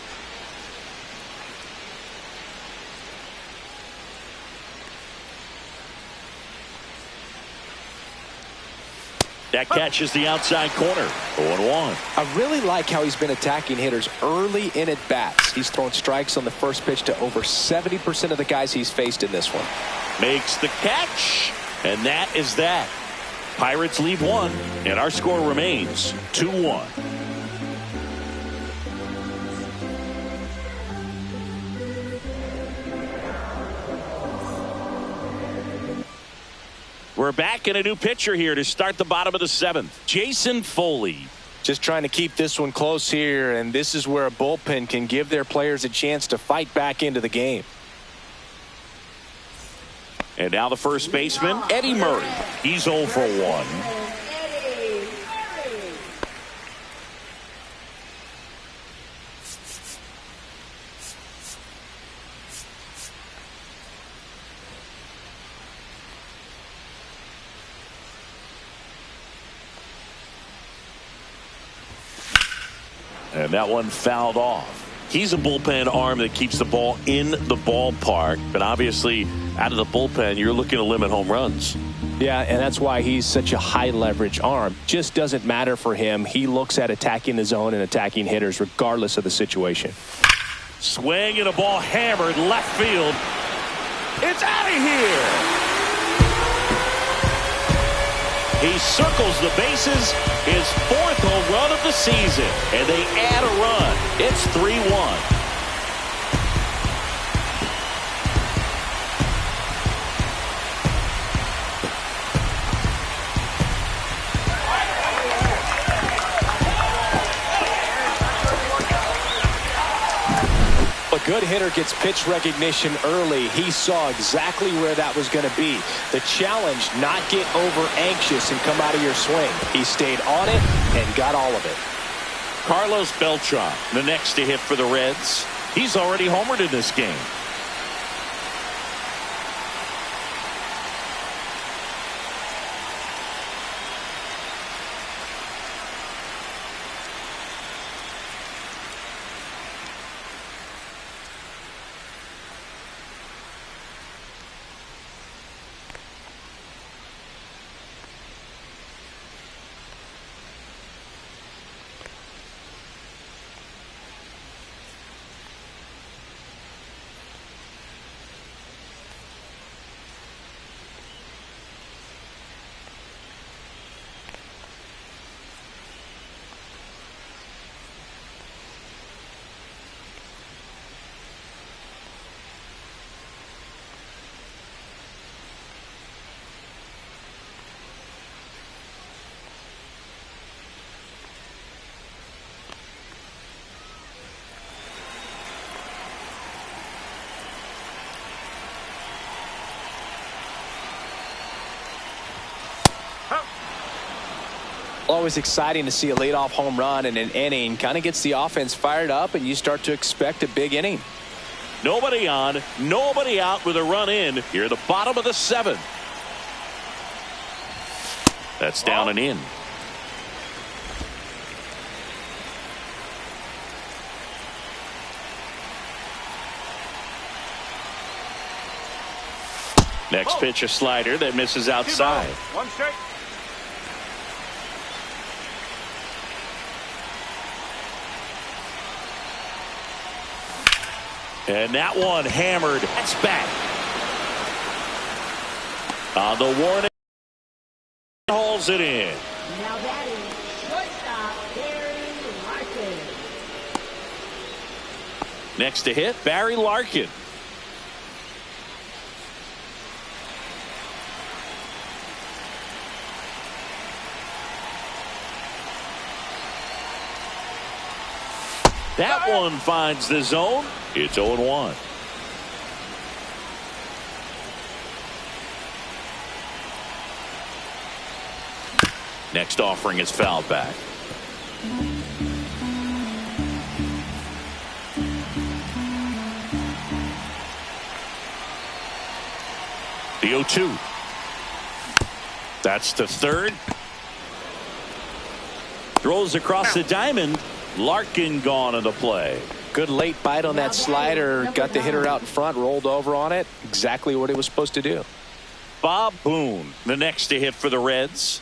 A: That catches the outside corner. 0-1.
B: I really like how he's been attacking hitters early in at bats. He's thrown strikes on the first pitch to over 70% of the guys he's faced in this one.
A: Makes the catch, and that is that. Pirates lead 1, and our score remains 2-1. We're back in a new pitcher here to start the bottom of the 7th. Jason Foley.
B: Just trying to keep this one close here, and this is where a bullpen can give their players a chance to fight back into the game.
A: And now the first baseman, Eddie Murray. He's 0 for 1. And that one fouled off. He's a bullpen arm that keeps the ball in the ballpark. But obviously, out of the bullpen, you're looking to limit home runs.
B: Yeah, and that's why he's such a high leverage arm. Just doesn't matter for him. He looks at attacking the zone and attacking hitters regardless of the situation.
A: Swing and a ball hammered left field. It's out of here. He circles the bases, his 4th home run of the season, and they add a run. It's 3-1.
B: A good hitter gets pitch recognition early. He saw exactly where that was going to be. The challenge, not get over anxious and come out of your swing. He stayed on it and got all of it.
A: Carlos Beltran, the next to hit for the Reds. He's already homered in this game.
B: Always exciting to see a leadoff home run in an inning. Kind of gets the offense fired up, and you start to expect a big inning.
A: Nobody on, nobody out with a run in here at the bottom of the 7th. That's down and in. Next pitch, a slider that misses outside.
C: 1 strike.
A: And that one hammered. That's back. On the warning. Hauls it in.
D: Now batting, shortstop, Barry Larkin.
A: Next to hit, Barry Larkin. That one finds the zone. It's 0-1. Next offering is fouled back. The 0-2. That's to third. Throws across the diamond. Larkin gone in the play.
B: Good late bite on that slider. Got the hitter out in front, rolled over on it. Exactly what he was supposed to do.
A: Bob Boone, the next to hit for the Reds.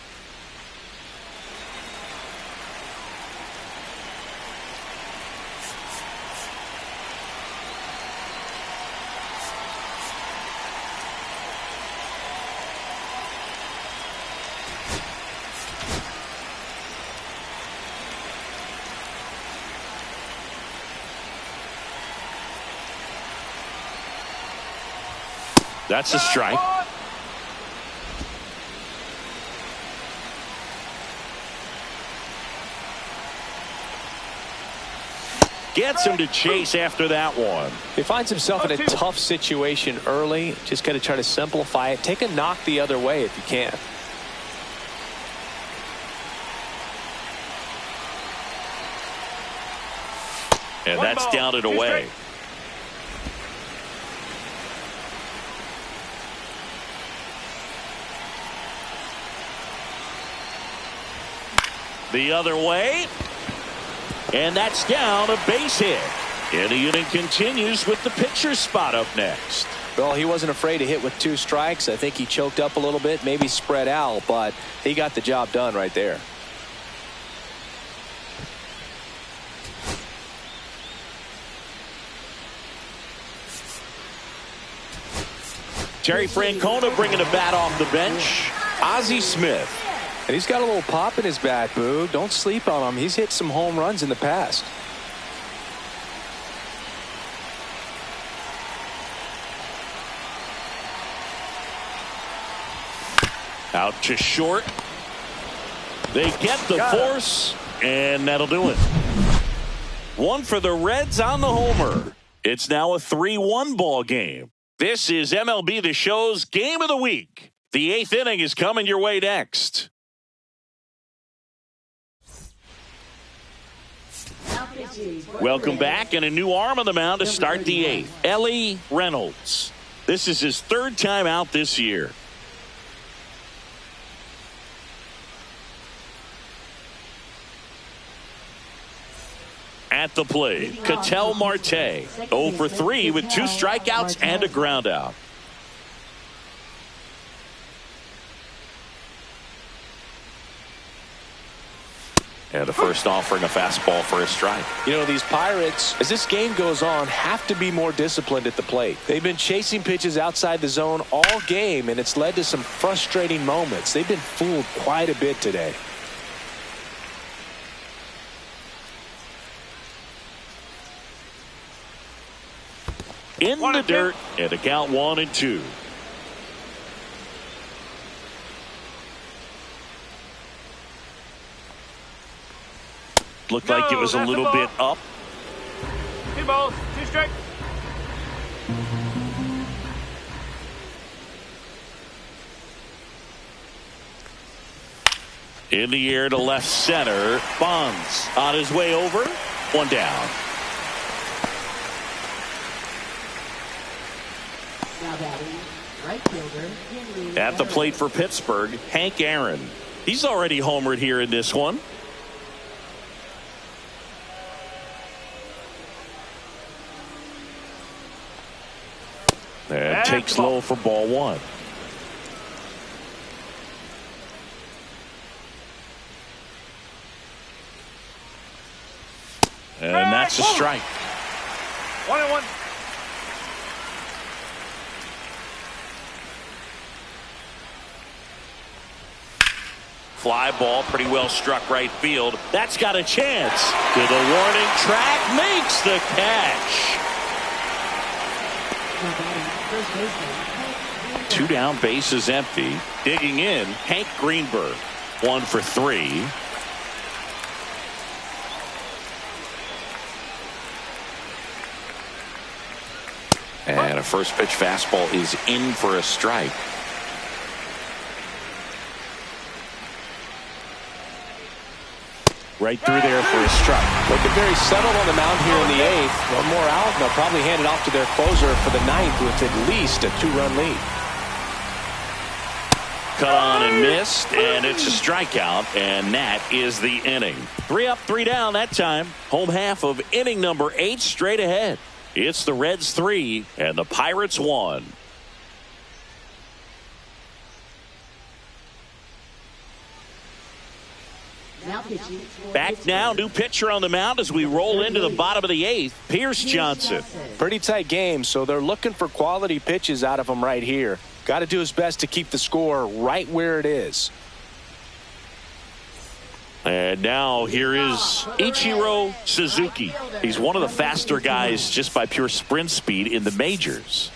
A: That's a strike. Gets him to chase after that one.
B: He finds himself in a tough situation early. Just got to try to simplify it. Take a knock the other way if you can.
A: And that's down and away. The other way. And that's down, a base hit. And the inning continues with the pitcher's spot up next.
B: Well, he wasn't afraid to hit with 2 strikes. I think he choked up a little bit, maybe spread out, but he got the job done right there.
A: Terry Francona bringing a bat off the bench. Ozzie Smith.
B: And he's got a little pop in his bat, Boo. Don't sleep on him. He's hit some home runs in the past.
A: Out to short. They get the force, and that'll do it. One for the Reds on the homer. It's now a 3-1 ball game. This is MLB The Show's Game of the Week. The 8th inning is coming your way next. Welcome back, and a new arm on the mound to start the 8th. Ellie Reynolds. This is his 3rd time out this year. At the plate, Ketel Marte, 0 for 3 with 2 strikeouts and a ground out. And the first offering a fastball for a strike.
B: You know, these Pirates, as this game goes on, have to be more disciplined at the plate. They've been chasing pitches outside the zone all game, and it's led to some frustrating moments. They've been fooled quite a bit today.
A: In the dirt, and a count 1-2. Looked like it was a little bit up.
C: 2 balls, 2 strikes.
A: In the air to left center. Bonds on his way over. 1 down. At the plate for Pittsburgh, Hank Aaron. He's already homered here in this one. And takes low for ball 1. And that's a strike.
C: 1-1.
A: Fly ball, pretty well struck right field. That's got a chance. To the warning track, makes the catch. 2 down, bases empty. Digging in, Hank Greenberg. 1 for 3. And a first pitch fastball is in for a strike. Right through there for a strike.
B: Looking very settled on the mound here in the 8th. One more out, and they'll probably hand it off to their closer for the 9th with at least a 2-run lead.
A: Cut on and missed, and it's a strikeout, and that is the inning. 3 up, 3 down that time. Home half of inning number 8 straight ahead. It's the Reds 3 and the Pirates 1. Back now, new pitcher on the mound as we roll into the bottom of the 8th, Pierce Johnson.
B: Pretty tight game, so they're looking for quality pitches out of him right here. Got to do his best to keep the score right where it is.
A: And now here is Ichiro Suzuki. He's one of the faster guys just by pure sprint speed in the majors.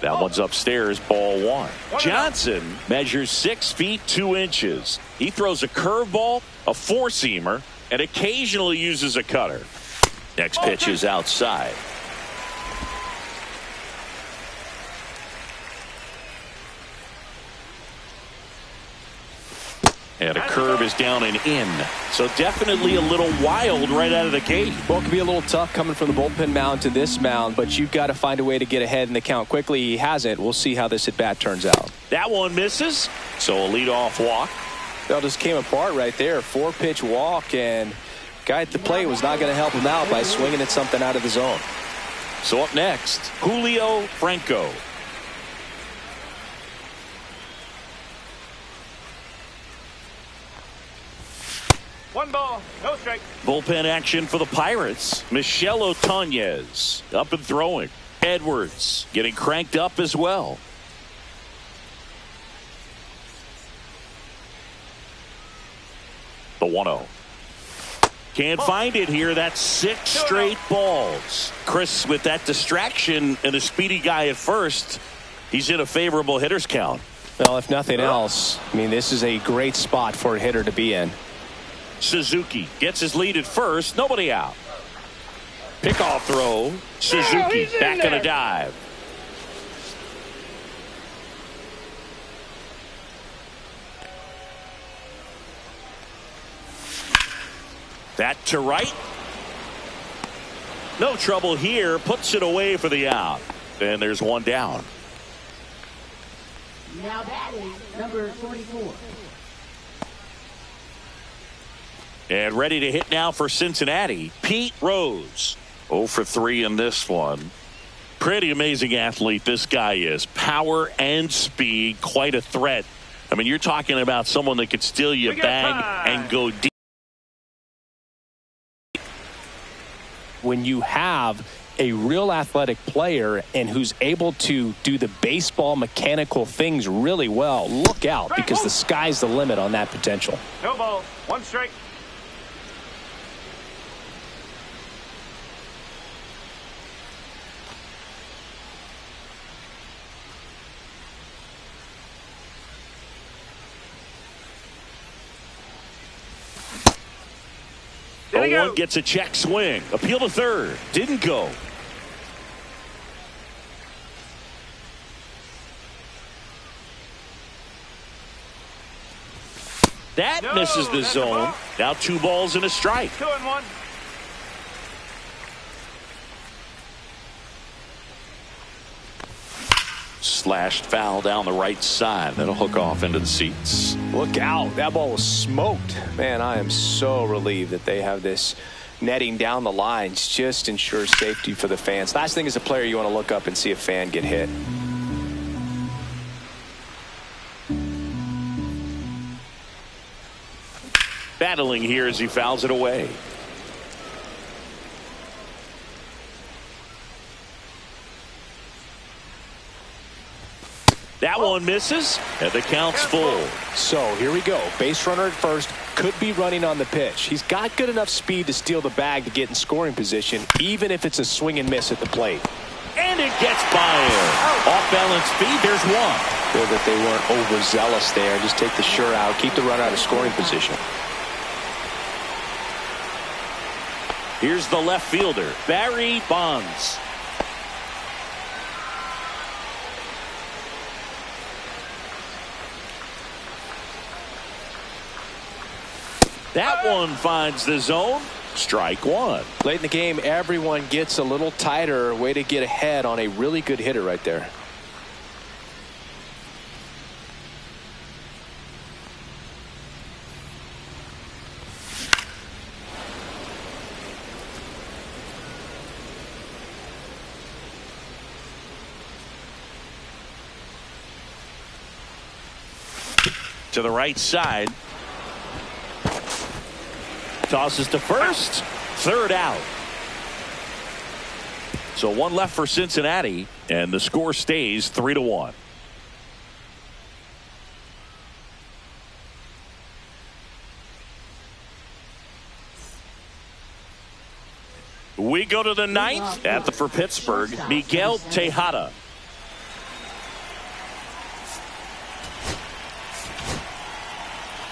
A: That one's upstairs, ball 1. Johnson measures 6 feet 2 inches. He throws a curveball, a 4-seamer, and occasionally uses a cutter. Next pitch is outside. And a curve is down and in. So definitely a little wild right out of the gate.
B: Well, it can be a little tough coming from the bullpen mound to this mound, but you've got to find a way to get ahead in the count quickly. He hasn't. We'll see how this at-bat turns out.
A: That one misses. So a leadoff walk.
B: That just came apart right there. 4-pitch walk, and guy at the plate was not going to help him out by swinging at something out of the zone.
A: So up next, Julio Franco.
C: One ball, no strike.
A: Bullpen action for the Pirates. Michel Otañez up and throwing. Edwards getting cranked up as well. The 1-0. Can't find it here. That's 6 straight balls. Chris, with that distraction and a speedy guy at first, he's in a favorable hitter's count.
B: Well, if nothing else, I mean, this is a great spot for a hitter to be in.
A: Suzuki gets his lead at first. Nobody out. Pickoff throw. Suzuki back on a dive. That to right. No trouble here. Puts it away for the out. And there's one down.
D: Now batting, number 44.
A: And ready to hit now for Cincinnati, Pete Rose. 0 for 3 in this one. Pretty amazing athlete this guy is. Power and speed, quite a threat. I mean, you're talking about someone that could steal you bang and go deep.
B: When you have a real athletic player and who's able to do the baseball mechanical things really well, look out, because the sky's the limit on that potential.
C: No ball, 1 strike.
A: One gets a check swing. Appeal to third. Didn't go. That misses the zone. Now 2 balls and a strike.
C: 2-1.
A: Slashed foul down the right side. That'll hook off into the seats.
B: Look out. That ball was smoked. Man, I am so relieved that they have this netting down the lines. Just ensures safety for the fans. Last thing as a player, you want to look up and see a fan get hit.
A: Battling here as he fouls it away. That one misses, and the count's full.
B: So here we go. Base runner at first, could be running on the pitch. He's got good enough speed to steal the bag to get in scoring position, even if it's a swing and miss at the plate.
A: And it gets by him. Off balance feed, there's one.
B: Good that they weren't overzealous there. Just take the sure out, keep the runner out of scoring position.
A: Here's the left fielder, Barry Bonds. That one finds the zone. Strike one.
B: Late in the game, everyone gets a little tighter. Way to get ahead on a really good hitter right there.
A: To the right side. Tosses to first. Third out. So one left for Cincinnati, and the score stays 3-1. We go to the ninth. For Pittsburgh, Miguel Tejada.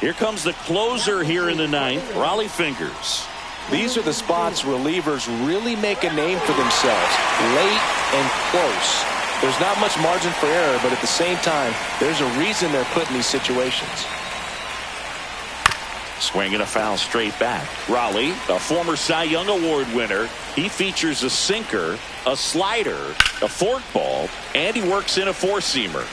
A: Here comes the closer here in the ninth, Raleigh Fingers.
B: These are the spots relievers really make a name for themselves, late and close. There's not much margin for error, but at the same time, there's a reason they're put in these situations.
A: Swinging a foul straight back. Raleigh, a former Cy Young Award winner, he features a sinker, a slider, a forkball, and he works in a four-seamer.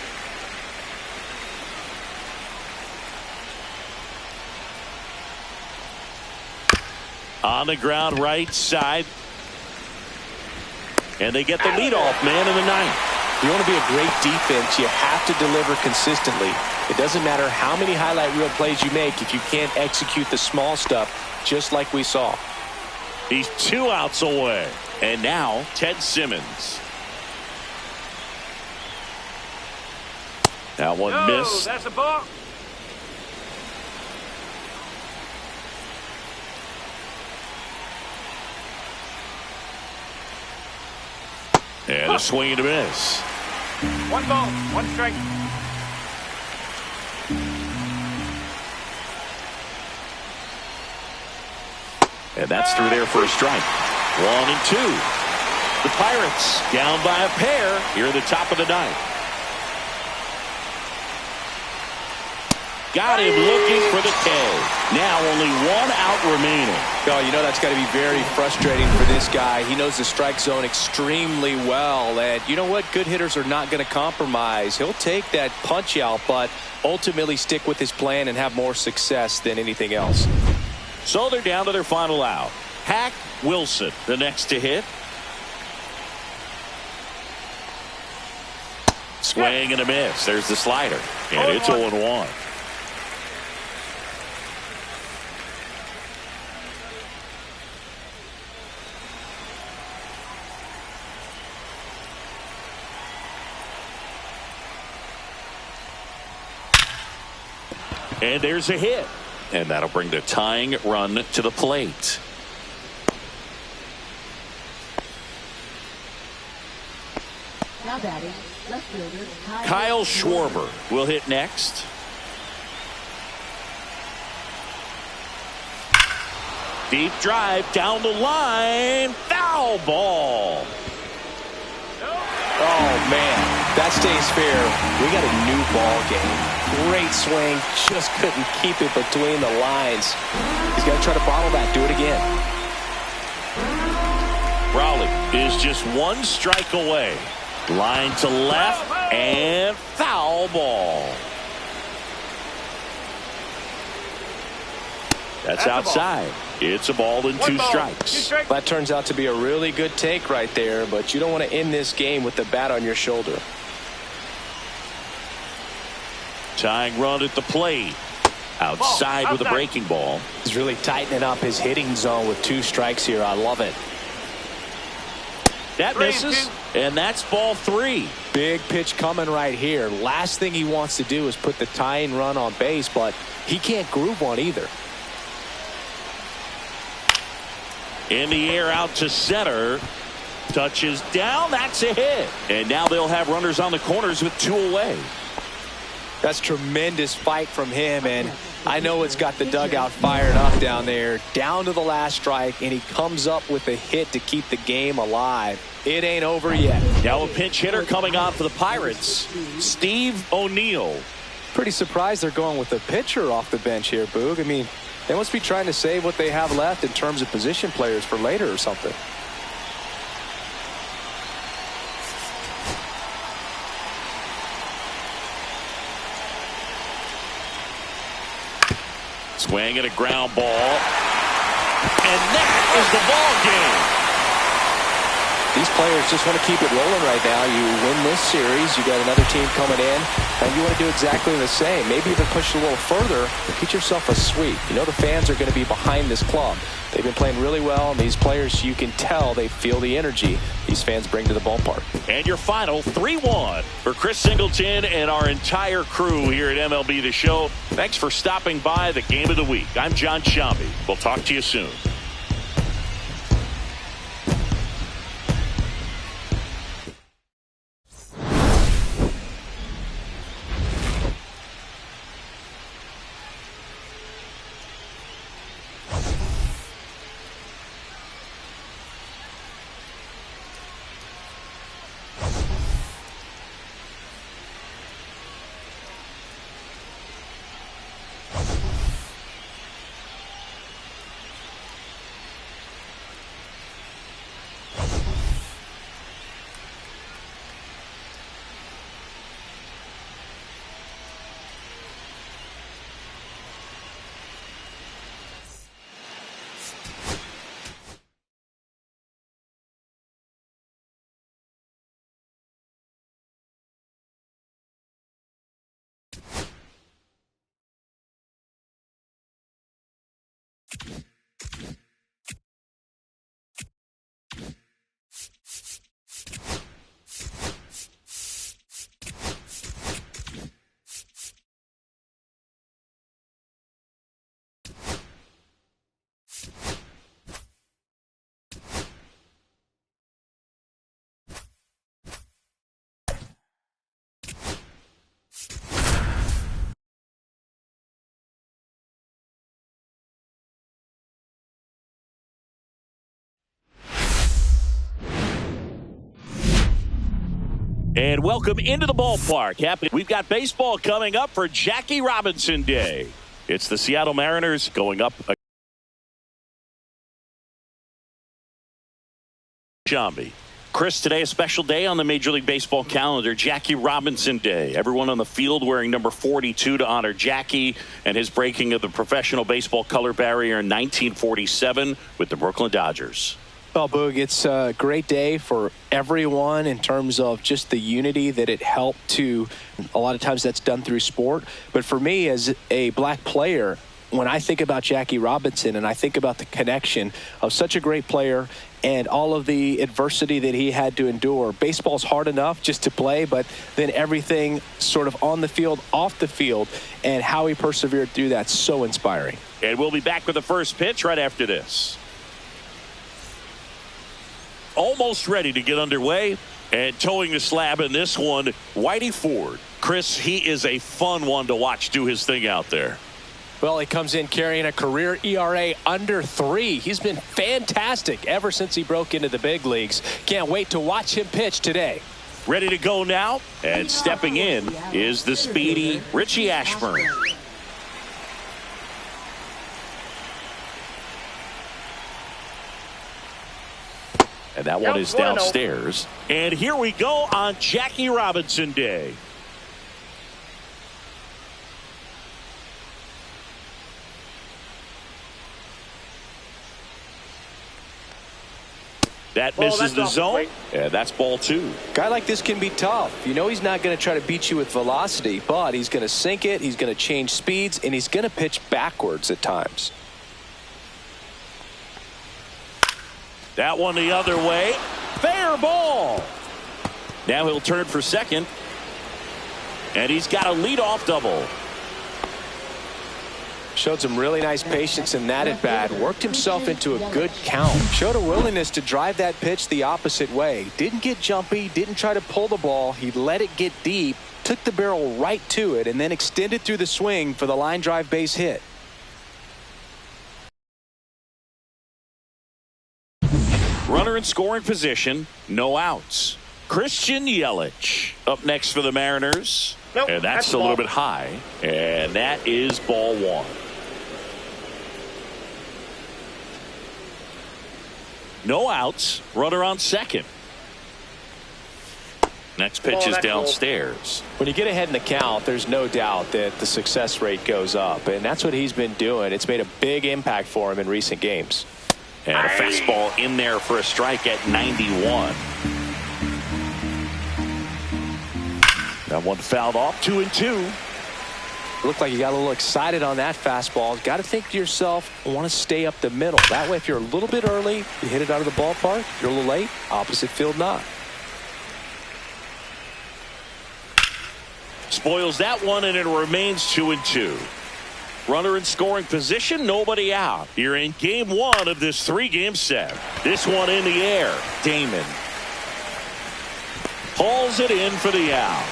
A: On the ground right side. And they get the leadoff man in the ninth.
B: You want to be a great defense, you have to deliver consistently. It doesn't matter how many highlight reel plays you make if you can't execute the small stuff, just like we saw.
A: He's 2 outs away. And now Ted Simmons. That one missed.
C: That's a ball.
A: And a swing and a miss.
C: 1 ball, 1 strike.
A: And that's through there for a strike. 1-2. The Pirates down by a pair here at the top of the ninth. Got him looking for the K. Now only 1 out remaining.
B: Oh, you know that's got to be very frustrating for this guy. He knows the strike zone extremely well. And you know what? Good hitters are not going to compromise. He'll take that punch out, but ultimately stick with his plan and have more success than anything else.
A: So they're down to their final out. Hack Wilson, the next to hit. Swing and a miss. There's the slider. And it's 0-1. And there's a hit. And that'll bring the tying run to the plate.
D: Now batting, left fielder
A: Kyle Schwarber will hit next. Deep drive down the line. Foul ball.
B: Oh, man. That stays fair. We got a new ball game. Great swing. Just couldn't keep it between the lines. He's got to try to bottle that. Do it again.
A: Raleigh is just 1 strike away. Line to left and foul ball. That's outside. It's a ball and 2 strikes.
B: That turns out to be a really good take right there, but you don't want to end this game with the bat on your shoulder.
A: Tying run at the plate. Outside with a breaking ball.
B: He's really tightening up his hitting zone with 2 strikes here. I love it.
A: That misses, and that's ball 3.
B: Big pitch coming right here. Last thing he wants to do is put the tying run on base, but he can't groove one either.
A: In the air out to center. Touches down. That's a hit. And now they'll have runners on the corners with 2 away.
B: That's tremendous fight from him, and I know it's got the dugout fired up down there. Down to the last strike, and he comes up with a hit to keep the game alive. It ain't over yet.
A: Now a pinch hitter coming on for the Pirates, Steve O'Neill.
B: Pretty surprised they're going with a pitcher off the bench here, Boog. I mean, They must be trying to save what they have left in terms of position players for later or something.
A: Swing and a ground ball. And that is the ball game.
B: These players just want to keep it rolling right now. You win this series, you got another team coming in, and you want to do exactly the same. Maybe even push it a little further and get yourself a sweep. You know the fans are going to be behind this club. They've been playing really well, and these players, you can tell they feel the energy these fans bring to the ballpark.
A: And your final 3-1 for Chris Singleton and our entire crew here at MLB The Show. Thanks for stopping by the Game of the Week. I'm John Shambi. We'll talk to you soon. And welcome into the ballpark. We've got baseball coming up for Jackie Robinson Day. It's the Seattle Mariners going up. Shambi. Chris, today a special day on the Major League Baseball calendar, Jackie Robinson Day. Everyone on the field wearing number 42 to honor Jackie and his breaking of the professional baseball color barrier in 1947 with the Brooklyn Dodgers.
B: Well, Boog, it's a great day for everyone in terms of just the unity that it helped to. A lot of times that's done through sport. But for me as a black player, when I think about Jackie Robinson and I think about the connection of such a great player and all of the adversity that he had to endure, baseball's hard enough just to play, but then everything sort of on the field, off the field, and how he persevered through that's so inspiring.
A: And we'll be back with the first pitch right after this. Almost ready to get underway, and towing the slab in this one, Whitey Ford. Chris, he is a fun one to watch do his thing out there.
B: Well, he comes in carrying a career ERA under 3. He's been fantastic ever since he broke into the big leagues. Can't wait to watch him pitch today.
A: Ready to go now, and stepping in is the speedy Richie Ashburn. And that one is downstairs. And here we go on Jackie Robinson Day. That misses the zone. Yeah, that's ball 2.
B: Guy like this can be tough. You know he's not going to try to beat you with velocity, but he's going to sink it, he's going to change speeds, and he's going to pitch backwards at times.
A: That one the other way. Fair ball. Now he'll turn for second. And he's got a leadoff double.
B: Showed some really nice patience in that at bat. Worked himself into a good count. Showed a willingness to drive that pitch the opposite way. Didn't get jumpy. Didn't try to pull the ball. He let it get deep. Took the barrel right to it and then extended through the swing for the line drive base hit.
A: Runner in scoring position. No outs. Christian Yelich up next for the Mariners.
C: Nope,
A: and that's a little bit high. And that is ball 1. No outs. Runner on second. Next pitch is downstairs.
B: When you get ahead in the count, there's no doubt that the success rate goes up, and that's what he's been doing. It's made a big impact for him in recent games.
A: And a fastball in there for a strike at 91. That one fouled off. 2-2.
B: Looked like you got a little excited on that fastball. Got to think to yourself, I want to stay up the middle. That way, if you're a little bit early, you hit it out of the ballpark. You're a little late, opposite field not.
A: Spoils that one, and it remains 2-2. Runner in scoring position, nobody out. You're in game one of this three-game set. This one in the air. Damon hauls it in for the out.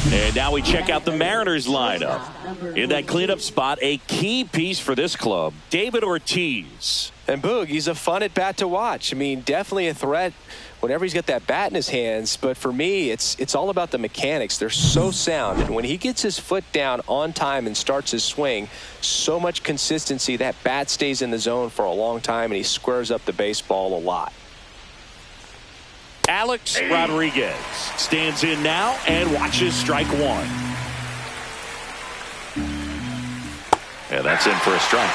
A: And now we check out the Mariners lineup. In that cleanup spot, a key piece for this club, David Ortiz.
B: And Boog, he's a fun at bat to watch. I mean, definitely a threat whenever he's got that bat in his hands. But for me, it's all about the mechanics. They're so sound. And when he gets his foot down on time and starts his swing, so much consistency, that bat stays in the zone for a long time, and he squares up the baseball a lot.
A: Alex Rodriguez stands in now and watches strike one. And that's in for a strike.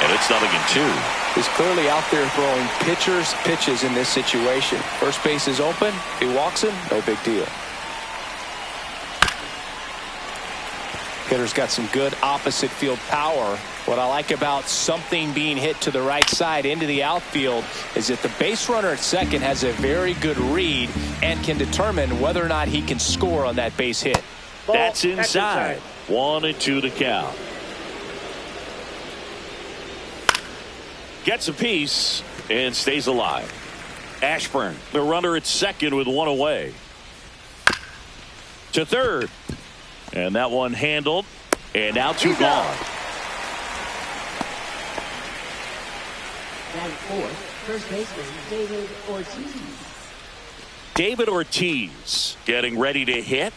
A: And it's 0-2.
B: He's clearly out there throwing pitches in this situation. First base is open. He walks him. No big deal. Hitter's got some good opposite field power. What I like about something being hit to the right side into the outfield is that the base runner at second has a very good read and can determine whether or not he can score on that base hit.
A: That's inside. 1-2 the count. Gets a piece and stays alive. Ashburn, the runner at second with one away. To third. And that one handled. And now two gone.
D: Batting fourth, first baseman David Ortiz.
A: David Ortiz getting ready to hit.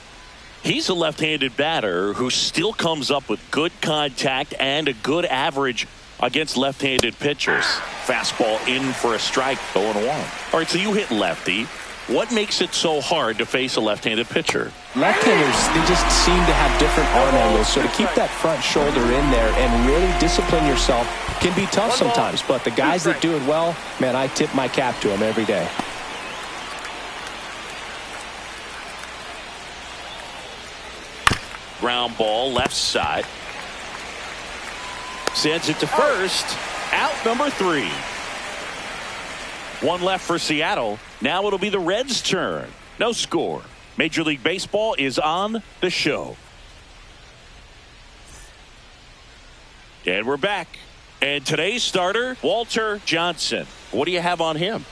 A: He's a left-handed batter who still comes up with good contact and a good average against left-handed pitchers. Fastball in for a strike, 0-1. All right, so you hit lefty. What makes it so hard to face a left-handed pitcher?
B: Left-handers, they just seem to have different arm angles, so to keep that front shoulder in there and really discipline yourself can be tough sometimes. But the guys that do it well, man, I tip my cap to them every day.
A: Ground ball, left side. Sends it to first. Out number 3. One left for Seattle. Now it'll be the Reds' turn. No score. Major League Baseball is on the show. And we're back. And today's starter, Walter Johnson. What do you have on him?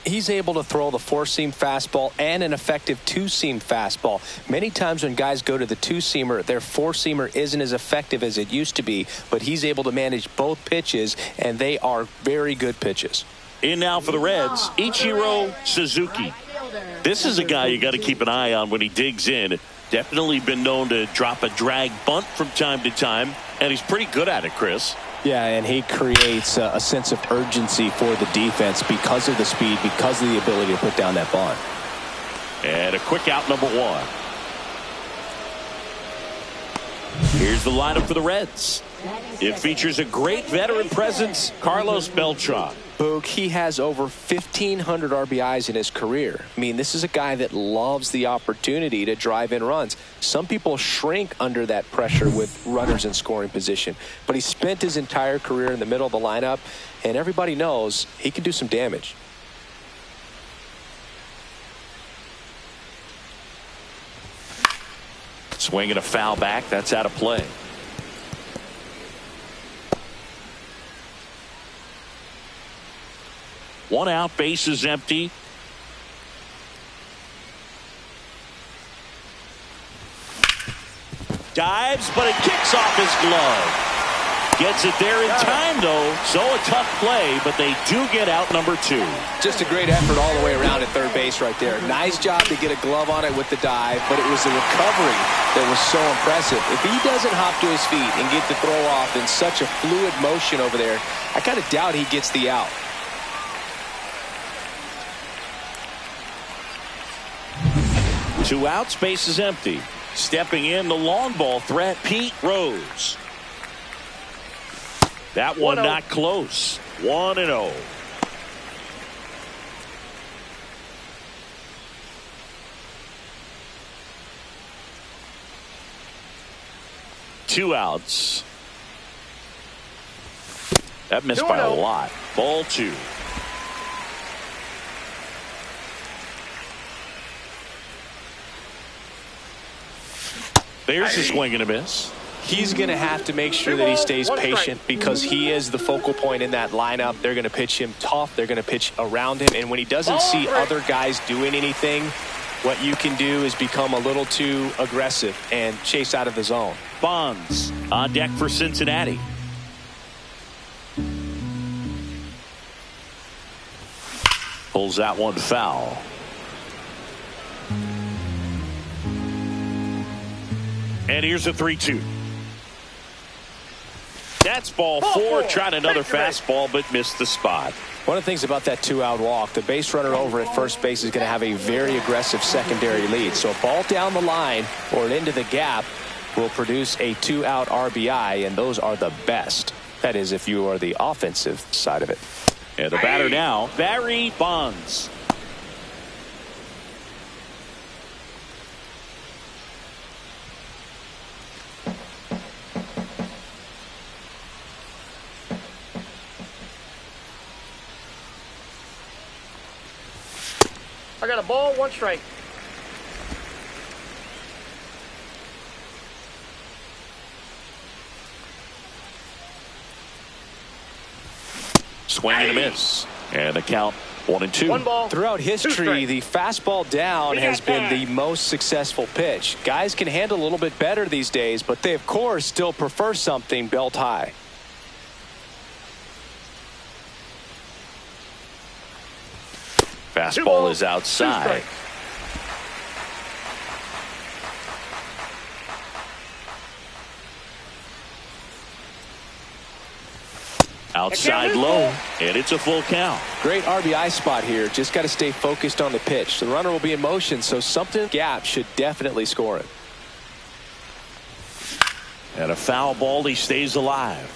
B: He's able to throw the four-seam fastball and an effective two-seam fastball. Many times when guys go to the two-seamer, their four-seamer isn't as effective as it used to be, but he's able to manage both pitches, and they are very good pitches.
A: In now for the Reds, Ichiro Suzuki. This is a guy you got to keep an eye on when he digs in. Definitely been known to drop a drag bunt from time to time, and he's pretty good at it, Chris.
B: Yeah, and he creates a sense of urgency for the defense because of the speed, because of the ability to put down that bunt.
A: And a quick out, number 1. Here's the lineup for the Reds. It features a great veteran presence, Carlos Beltran.
B: Boog, he has over 1,500 RBIs in his career. I mean, this is a guy that loves the opportunity to drive in runs. Some people shrink under that pressure with runners in scoring position, but he spent his entire career in the middle of the lineup, and everybody knows he can do some damage.
A: Swinging a foul back. That's out of play. One out, base is empty. Dives, but it kicks off his glove. Gets it there in time, though. So a tough play, but they do get out number 2.
B: Just a great effort all the way around at third base right there. Nice job to get a glove on it with the dive, but it was the recovery that was so impressive. If he doesn't hop to his feet and get the throw off in such a fluid motion over there, I kind of doubt he gets the out.
A: Two outs, base is empty. Stepping in the long ball threat, Pete Rose. That one not close. 1-0. Two outs. That missed by a lot. Ball 2. There's a swing and a miss.
B: He's going to have to make sure that he stays patient because he is the focal point in that lineup. They're going to pitch him tough. They're going to pitch around him. And when he doesn't see other guys doing anything, what you can do is become a little too aggressive and chase out of the zone.
A: Bonds on deck for Cincinnati. Pulls that one foul. And here's a 3-2. That's ball 4. Tried another fastball, but missed the spot.
B: One of the things about that 2-out walk, the base runner over at first base is going to have a very aggressive secondary lead. So a ball down the line or into the gap will produce a 2-out RBI, and those are the best. That is, if you are the offensive side of it.
A: And the batter now, Barry Bonds.
C: I got a ball, 1 strike.
A: Swing and a miss. And the count 1-2.
C: 1 ball.
B: Throughout history, the fastball down has been the most successful pitch. Guys can handle a little bit better these days, but they, of course, still prefer something belt high.
A: Fastball is outside. Outside low, and it's a full count.
B: Great RBI spot here. Just got to stay focused on the pitch. The runner will be in motion, so something gap should definitely score it.
A: And a foul ball, he stays alive.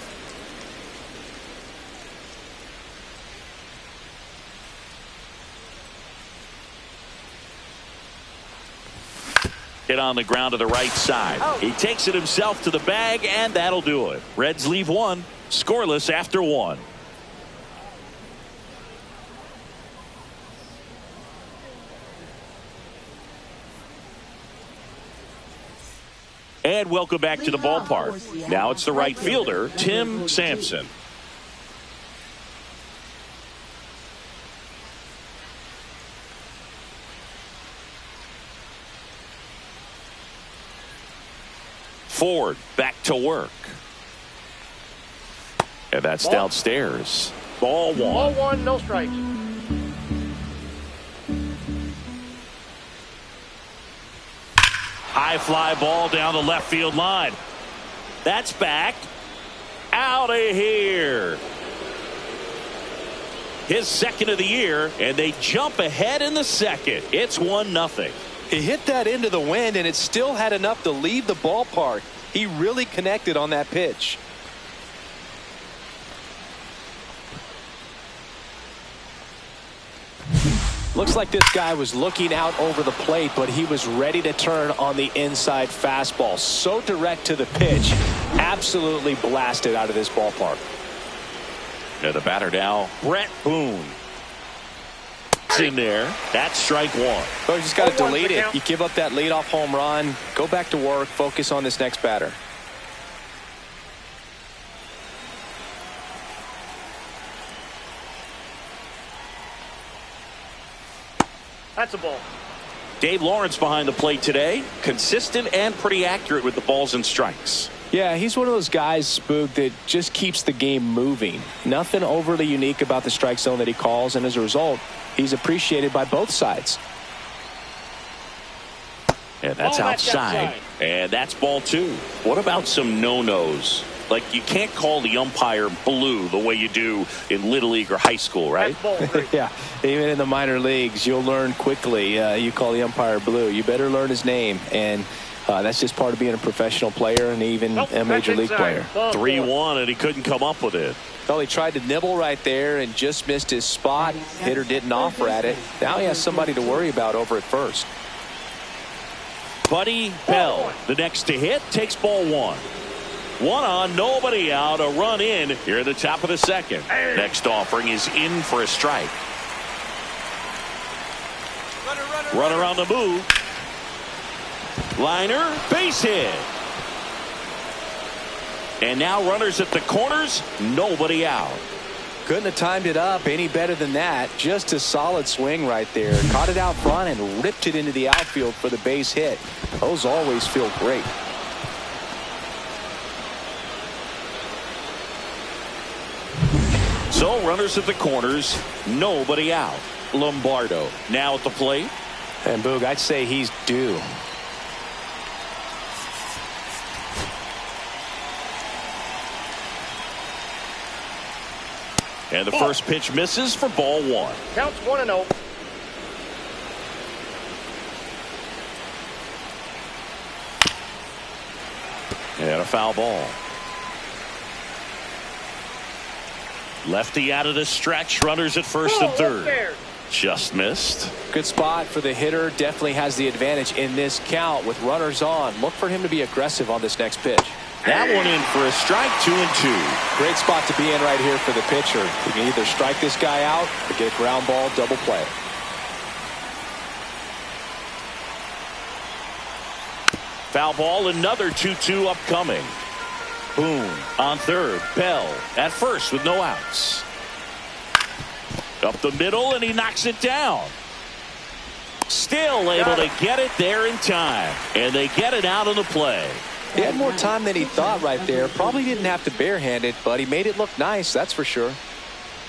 A: Hit on the ground to the right side. He takes it himself to the bag, and that'll do it. Reds leave 1, scoreless after 1. And welcome back to the ballpark. Now it's the right fielder, Tim Sampson. Ford back to work. And that's downstairs. Ball 1.
C: Ball 1, no strikes.
A: High fly ball down the left field line. That's back. Out of here. His second of the year, and they jump ahead in the second. It's 1-0.
B: He hit that into the wind, and it still had enough to leave the ballpark. He really connected on that pitch. Looks like this guy was looking out over the plate, but he was ready to turn on the inside fastball. So direct to the pitch. Absolutely blasted out of this ballpark.
A: And the batter now, Brett Boone. It's in there. That's strike 1.
B: So you just got to delete it. You give up that leadoff home run. Go back to work. Focus on this next batter.
C: That's a ball.
A: Dave Lawrence behind the plate today. Consistent and pretty accurate with the balls and strikes.
B: Yeah, he's one of those guys, Spook, that just keeps the game moving. Nothing overly unique about the strike zone that he calls, and as a result, he's appreciated by both sides.
A: And that's outside. And that's ball 2. What about some no-nos? Like, you can't call the umpire blue the way you do in Little League or high school, right?
B: Yeah, even in the minor leagues, you'll learn quickly. You call the umpire blue. You better learn his name. And that's just part of being a professional player and even a major league player.
A: 3-1, and he couldn't come up with it.
B: Well, he tried to nibble right there and just missed his spot. Hitter didn't offer at it. Now he has somebody to worry about over at first.
A: Buddy Bell, the next to hit, takes ball 1. 1 on, nobody out, a run in here at the top of the second. Next offering is in for a strike. Runner on the move. Liner, base hit. And now runners at the corners, nobody out.
B: Couldn't have timed it up any better than that. Just a solid swing right there. Caught it out front and ripped it into the outfield for the base hit. Those always feel great.
A: So runners at the corners, nobody out. Lombardo now at the plate.
B: And Boog, I'd say he's due.
A: And the first pitch misses for ball 1.
C: Counts 1-0.
A: And a foul ball. Lefty out of the stretch. Runners at first and third. Just missed.
B: Good spot for the hitter. Definitely has the advantage in this count with runners on. Look for him to be aggressive on this next pitch.
A: That one in for a strike, 2-2.
B: Great spot to be in right here for the pitcher. You can either strike this guy out or get a ground ball double play.
A: Foul ball, another 2-2 upcoming. Boone on third. Bell at first with no outs. Up the middle, and he knocks it down. Still able to get it there in time. And they get it out of the play.
B: He had more time than he thought right there. Probably didn't have to barehand it, but he made it look nice, that's for sure.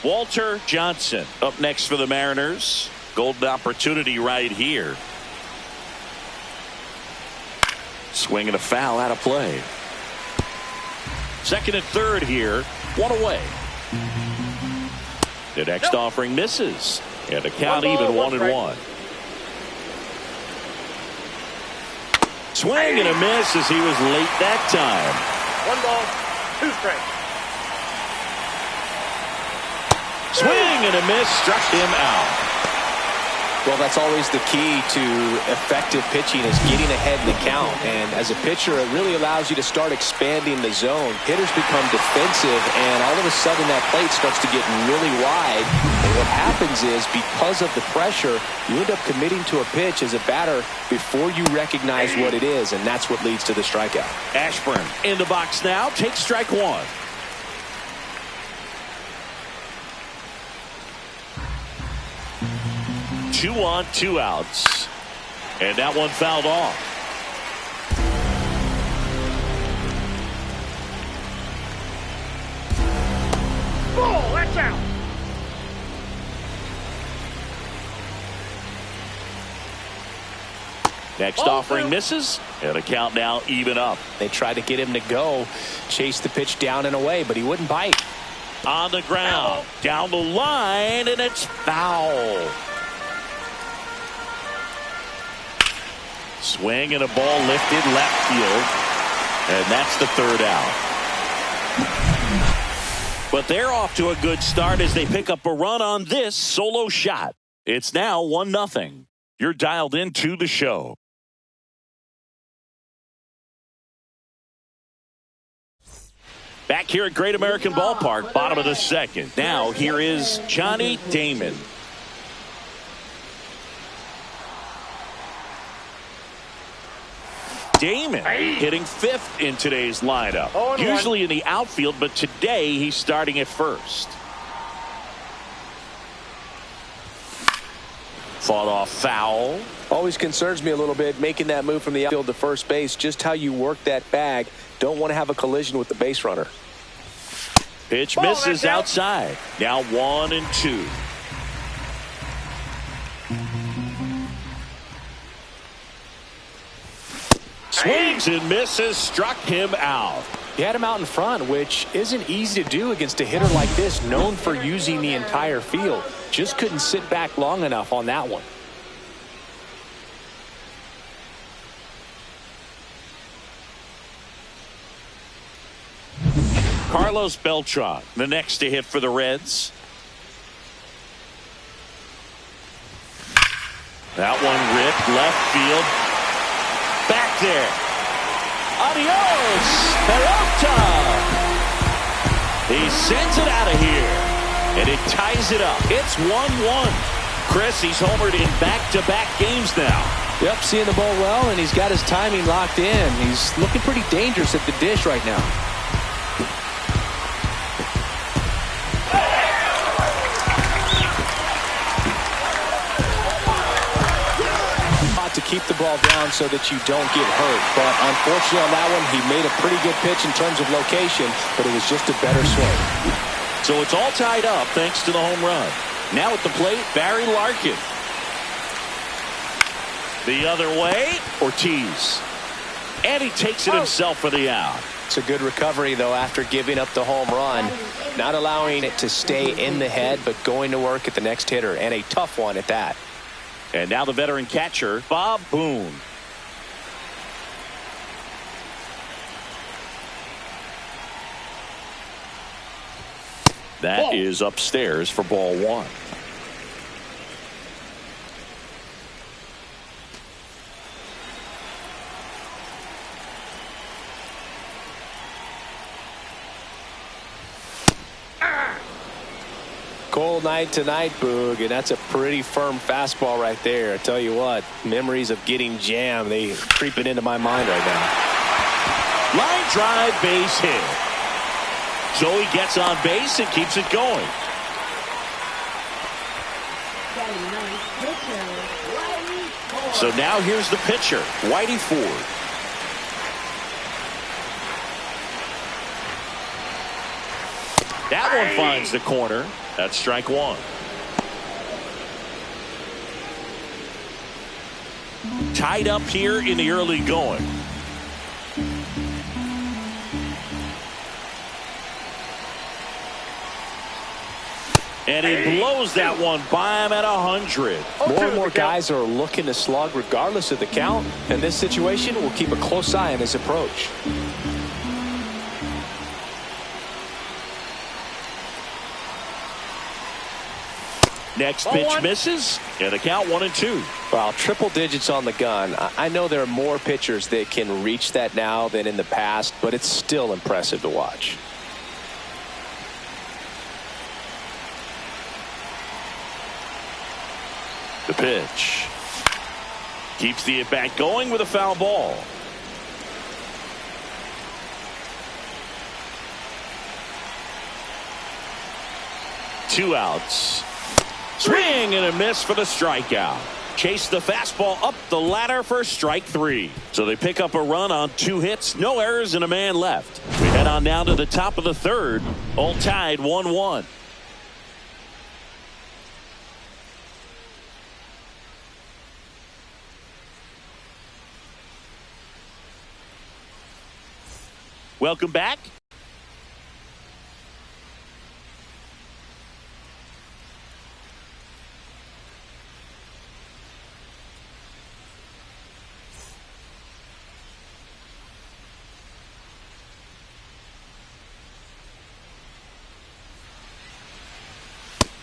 A: Walter Johnson up next for the Mariners. Golden opportunity right here. Swing and a foul out of play. Second and third here. 1 away. The next offering misses. And the count even 1-1. Swing and a miss as he was late that time.
C: 1 ball, 2 strikes.
A: Swing and a miss, struck him out.
B: Well, that's always the key to effective pitching is getting ahead in the count. And as a pitcher, it really allows you to start expanding the zone. Hitters become defensive, and all of a sudden that plate starts to get really wide. And what happens is because of the pressure, you end up committing to a pitch as a batter before you recognize what it is, and that's what leads to the strikeout.
A: Ashburn in the box now, takes strike 1. Two on, 2 outs. And that one fouled off.
C: Oh, that's out.
A: Next offering misses, and a count now even up.
B: They tried to get him to go, chase the pitch down and away, but he wouldn't bite.
A: On the ground, down the line, and it's foul. Swing and a ball lifted left field. And that's the third out. But they're off to a good start as they pick up a run on this solo shot. It's now 1-0. You're dialed into the show. Back here at Great American Ballpark, bottom of the second. Now here is Johnny Damon. Damon hitting 5th in today's lineup. Usually in the outfield, but today he's starting at first. Fought off foul.
B: Always concerns me a little bit making that move from the outfield to first base. Just how you work that bag. Don't want to have a collision with the base runner.
A: Pitch misses outside. Now 1-2. Swings and misses. Struck him out.
B: He had him out in front, which isn't easy to do against a hitter like this, known for using the entire field. Just couldn't sit back long enough on that one.
A: Carlos Beltran, the next to hit for the Reds. That one ripped left field. Back there. Adios, Peralta. He sends it out of here, and it ties it up. It's 1-1. Chris, he's homered in back-to-back games now.
B: Yep, seeing the ball well, and he's got his timing locked in. He's looking pretty dangerous at the dish right now. To keep the ball down so that you don't get hurt, but unfortunately on that one he made a pretty good pitch in terms of location, but it was just a better swing.
A: So it's all tied up thanks to the home run. Now at the plate, Barry Larkin. The other way, Ortiz, and he takes it himself for the out.
B: It's a good recovery though after giving up the home run, not allowing it to stay in the head but going to work at the next hitter, and a tough one at that.
A: And now the veteran catcher, Bob Boone. That is upstairs for ball one.
B: Cold night tonight, Boog, and that's a pretty firm fastball right there. I tell you what, memories of getting jammed, they creeping into my mind right now.
A: Line drive, base hit. So he gets on base and keeps it going. So now here's the pitcher, Whitey Ford. That one finds the corner. That's strike one. Tied up here in the early going. And he blows that one by him at 100.
B: More and more guys are looking to slug regardless of the count. In this situation, we'll keep a close eye on his approach.
A: Next pitch misses, and the count 1-2.
B: Well, triple digits on the gun. I know there are more pitchers that can reach that now than in the past, but it's still impressive to watch.
A: The pitch. Keeps the at-bat going with a foul ball. Two outs. Swing and a miss for the strikeout. Chase the fastball up the ladder for strike three. So they pick up a run on 2 hits, no errors, and a man left. We head on down to the top of the third, all tied 1-1. Welcome back.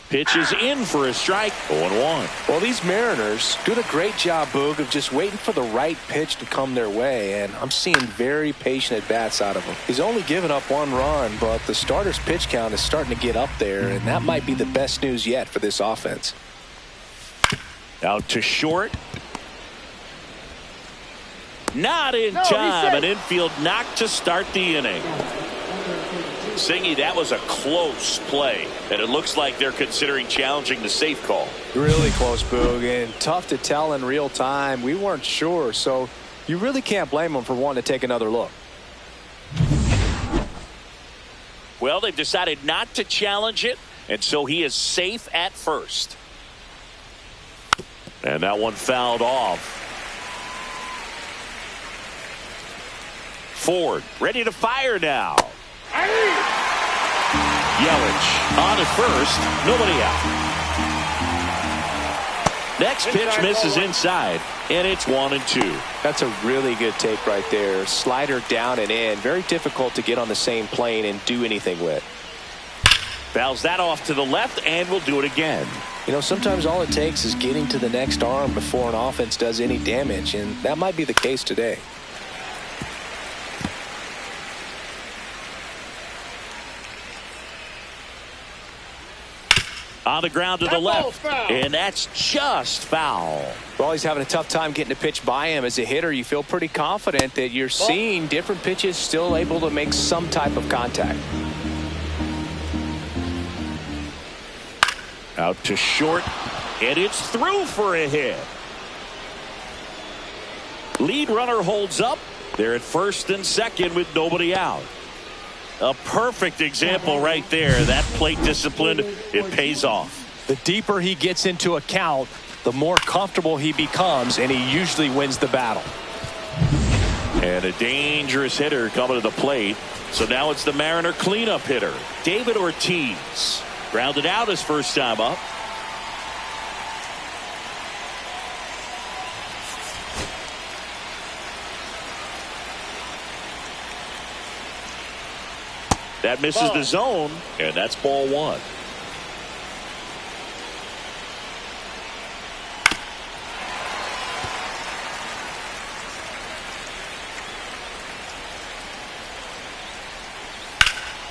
A: Pitch is in for a strike. 0-1.
B: Well, these Mariners doing a great job, Boog, of just waiting for the right pitch to come their way, and I'm seeing very patient at-bats out of him. He's only given up 1 run, but the starter's pitch count is starting to get up there, and that might be the best news yet for this offense.
A: Out to short. Not in time. An infield knock to start the inning. Singy, that was a close play, and it looks like they're considering challenging the safe call.
B: Really close, Boog, and tough to tell in real time. We weren't sure, so you really can't blame them for wanting to take another look.
A: Well, they've decided not to challenge it, and so he is safe at first. And that one fouled off. Ford ready to fire now. Yelich on at first, nobody out. Next pitch misses inside, and it's 1-2.
B: That's a really good take right there. Slider down and in. Very difficult to get on the same plane and do anything with.
A: Fouls that off to the left, and will do it again.
B: You know, sometimes all it takes is getting to the next arm before an offense does any damage, and that might be the case today.
A: On the ground to the left, and that's just foul.
B: Well, he's having a tough time getting a pitch by him. As a hitter, you feel pretty confident that you're seeing different pitches still able to make some type of contact.
A: Out to short, and it's through for a hit. Lead runner holds up. They're at first and second with nobody out. A perfect example right there. That plate discipline, it pays off.
B: The deeper he gets into a count, the more comfortable he becomes, and he usually wins the battle.
A: And a dangerous hitter coming to the plate. So now it's the Mariner cleanup hitter, David Ortiz. Grounded out his first time up. That misses the zone, and that's ball one.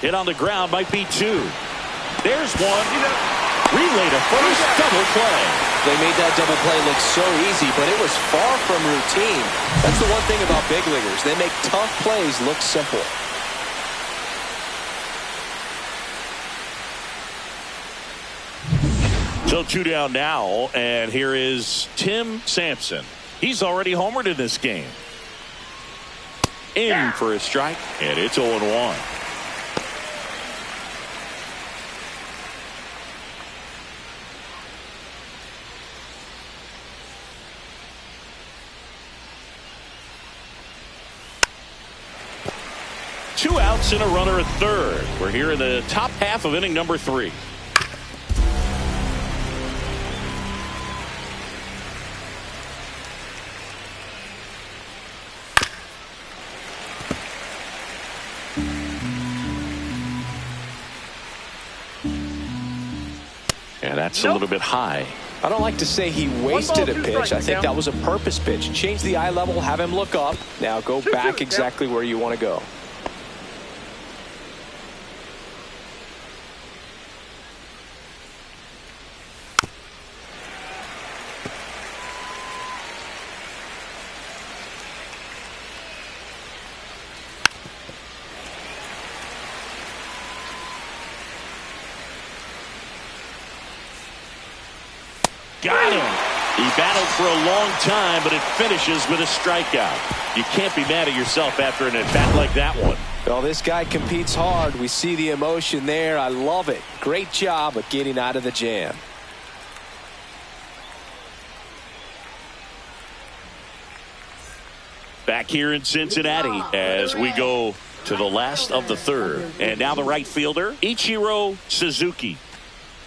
A: Hit on the ground, might be two. There's one. Relay to first, double play.
B: They made that double play look so easy, but it was far from routine. That's the one thing about big leaguers. They make tough plays look simple.
A: So 2 down now, and here is Tim Sampson. He's already homered in this game. In for a strike, and it's 0-1. Two outs and a runner at third. We're here in the top half of inning number 3. And that's a little bit high.
B: I don't like to say he wasted a pitch. I think that was a purpose pitch. Change the eye level, have him look up. Now go back exactly where you want to go.
A: Got him. He battled for a long time, but it finishes with a strikeout. You can't be mad at yourself after an at-bat like that one.
B: Well, this guy competes hard. We see the emotion there. I love it. Great job of getting out of the jam.
A: Back here in Cincinnati as we go to the last of the third. And now the right fielder, Ichiro Suzuki.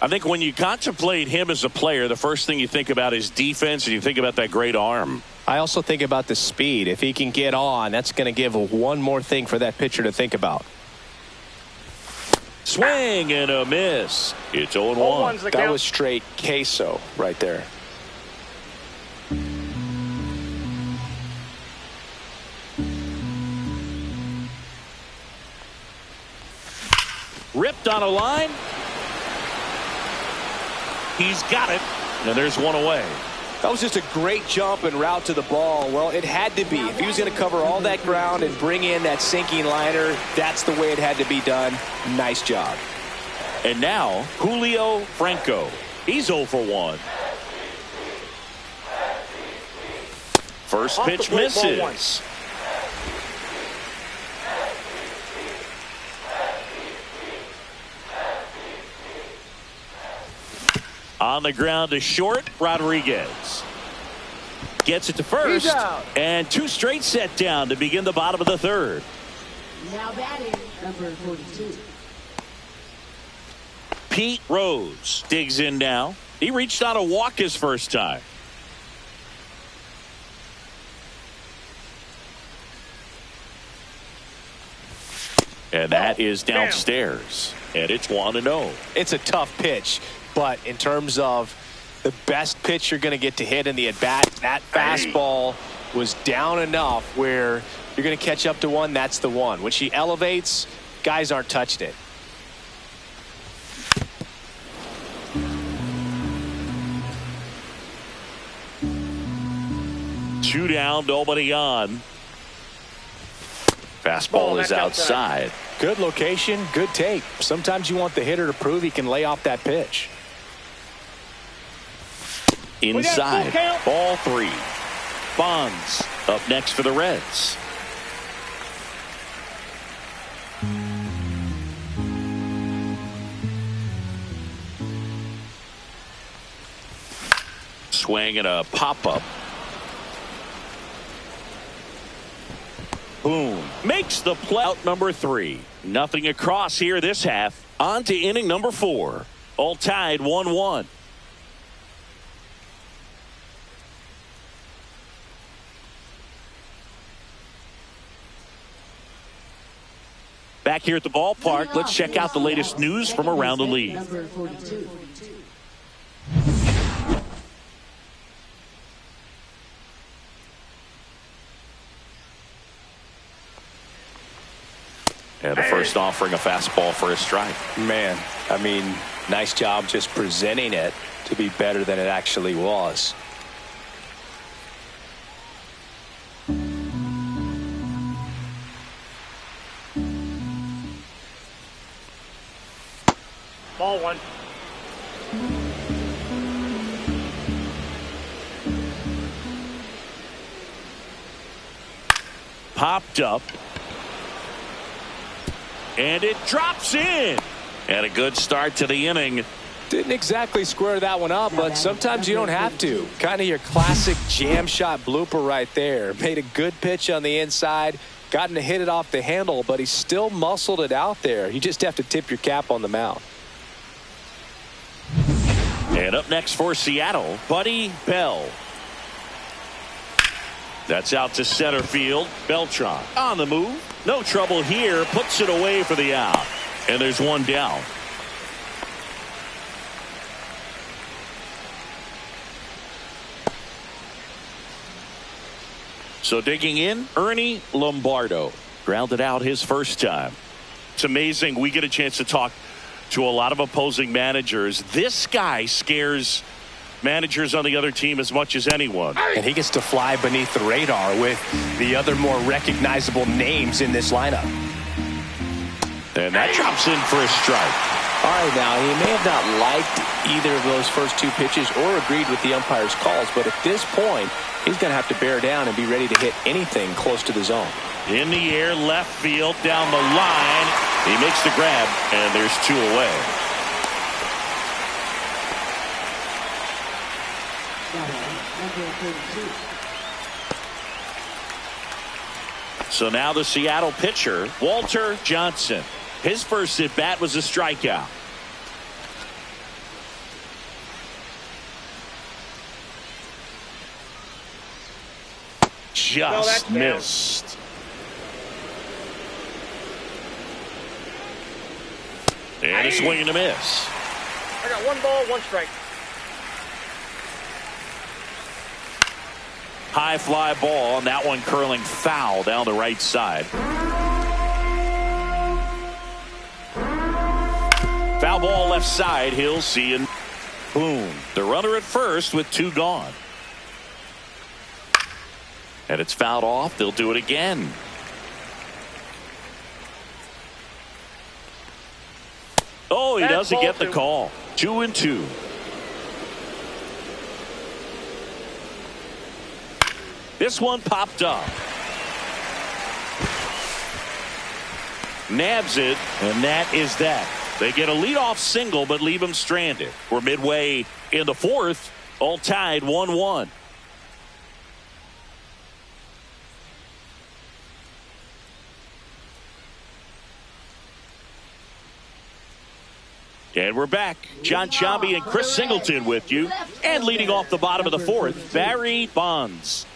A: I think when you contemplate him as a player, the first thing you think about is defense, and you think about that great arm.
B: I also think about the speed. If he can get on, that's going to give one more thing for that pitcher to think about.
A: Swing and a miss. It's 0-1.
B: That was straight queso right there.
A: Ripped on a line. He's got it, and there's one away.
B: That was just a great jump and route to the ball. Well, it had to be. If he was going to cover all that ground and bring in that sinking liner, that's the way it had to be done. Nice job.
A: And now, Julio Franco. He's 0 for 1. First pitch misses. On the ground to short, Rodriguez gets it to first, and 2 straight set down to begin the bottom of the 3rd.
D: Now batting, number 42.
A: Pete Rose digs in now. He reached on a walk his first time. And that is downstairs, and it's 1-0.
B: It's a tough pitch. But in terms of the best pitch you're going to get to hit in the at-bat, that fastball was down enough where you're going to catch up to one. That's the one. When she elevates, guys aren't touching it.
A: Two down, nobody on. Fastball is outside.
B: Good location, good take. Sometimes you want the hitter to prove he can lay off that pitch.
A: Inside, ball 3. Bonds up next for the Reds. Swing and a pop-up. Boom. Makes the play out number 3. Nothing across here this half. On to inning number 4. All tied 1-1. Back here at the ballpark, let's check out the latest news from around the league.
D: Number 42.
A: And the first offering a fastball for a strike.
B: Man, I mean, nice job just presenting it to be better than it actually was.
C: Ball 1.
A: Popped up. And it drops in. And a good start to the inning.
B: Didn't exactly square that one up, but sometimes you don't have to. Kind of your classic jam shot blooper right there. Made a good pitch on the inside. Gotten to hit it off the handle, but he still muscled it out there. You just have to tip your cap on the mound.
A: And up next for Seattle, Buddy Bell. That's out to center field. Beltran on the move. No trouble here. Puts it away for the out. And there's one down. So digging in, Ernie Lombardo. Grounded out his first time. It's amazing. We get a chance to talk to a lot of opposing managers. This guy scares managers on the other team as much as anyone.
B: And he gets to fly beneath the radar with the other more recognizable names in this lineup.
A: And that drops in for a strike.
B: All right, now, he may have not liked either of those first 2 pitches or agreed with the umpire's calls, but at this point, he's going to have to bear down and be ready to hit anything close to the zone.
A: In the air, left field, down the line. He makes the grab, and there's 2 away. So now the Seattle pitcher, Walter Johnson. His first at bat was a strikeout. Just missed. And a swing and a miss.
C: I got 1 ball, 1 strike.
A: High fly ball, and that one curling foul down the right side. Foul ball left side. He'll see, and boom. The runner at first with 2 gone. And it's fouled off. They'll do it again. Oh, he doesn't get the call. 2-2. This one popped up. Nabs it, and that is that. They get a leadoff single, but leave him stranded. We're midway in the fourth, all tied 1-1. And we're back. John Sciambi and Chris Singleton with you. And leading off the bottom of the fourth, Barry Bonds.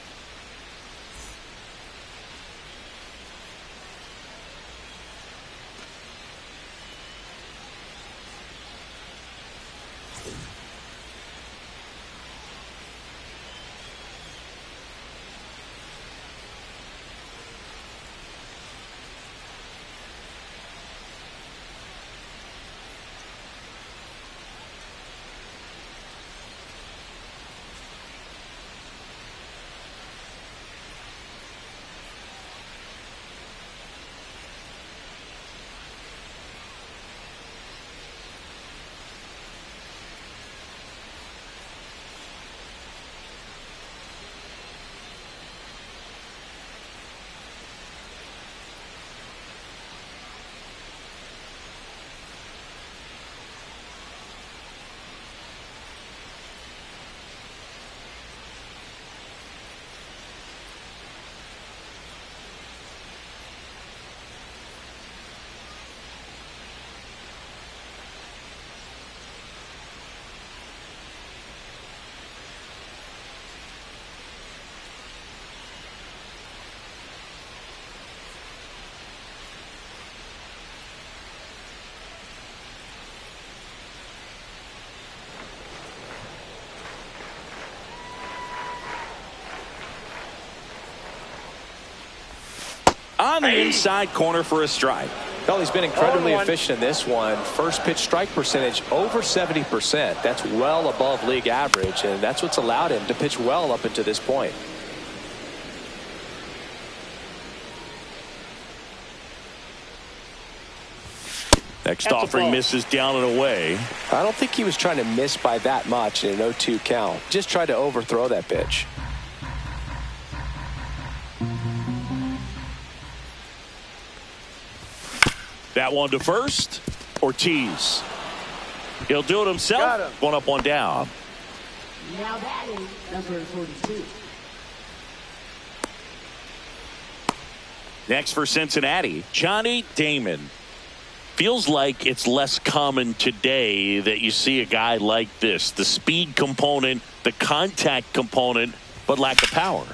A: On the inside corner for a strike.
B: Well, he's been incredibly efficient in this one. First pitch strike percentage over 70%. That's well above league average, and that's what's allowed him to pitch well up until this point.
A: Next offering misses down and away.
B: I don't think he was trying to miss by that much in an 0-2 count. Just tried to overthrow that pitch.
A: That one to first. Ortiz. He'll do it himself. One up, one down.
D: Now batting, number 42.
A: Next for Cincinnati, Johnny Damon. Feels like it's less common today that you see a guy like this. The speed component, the contact component, but lack of power.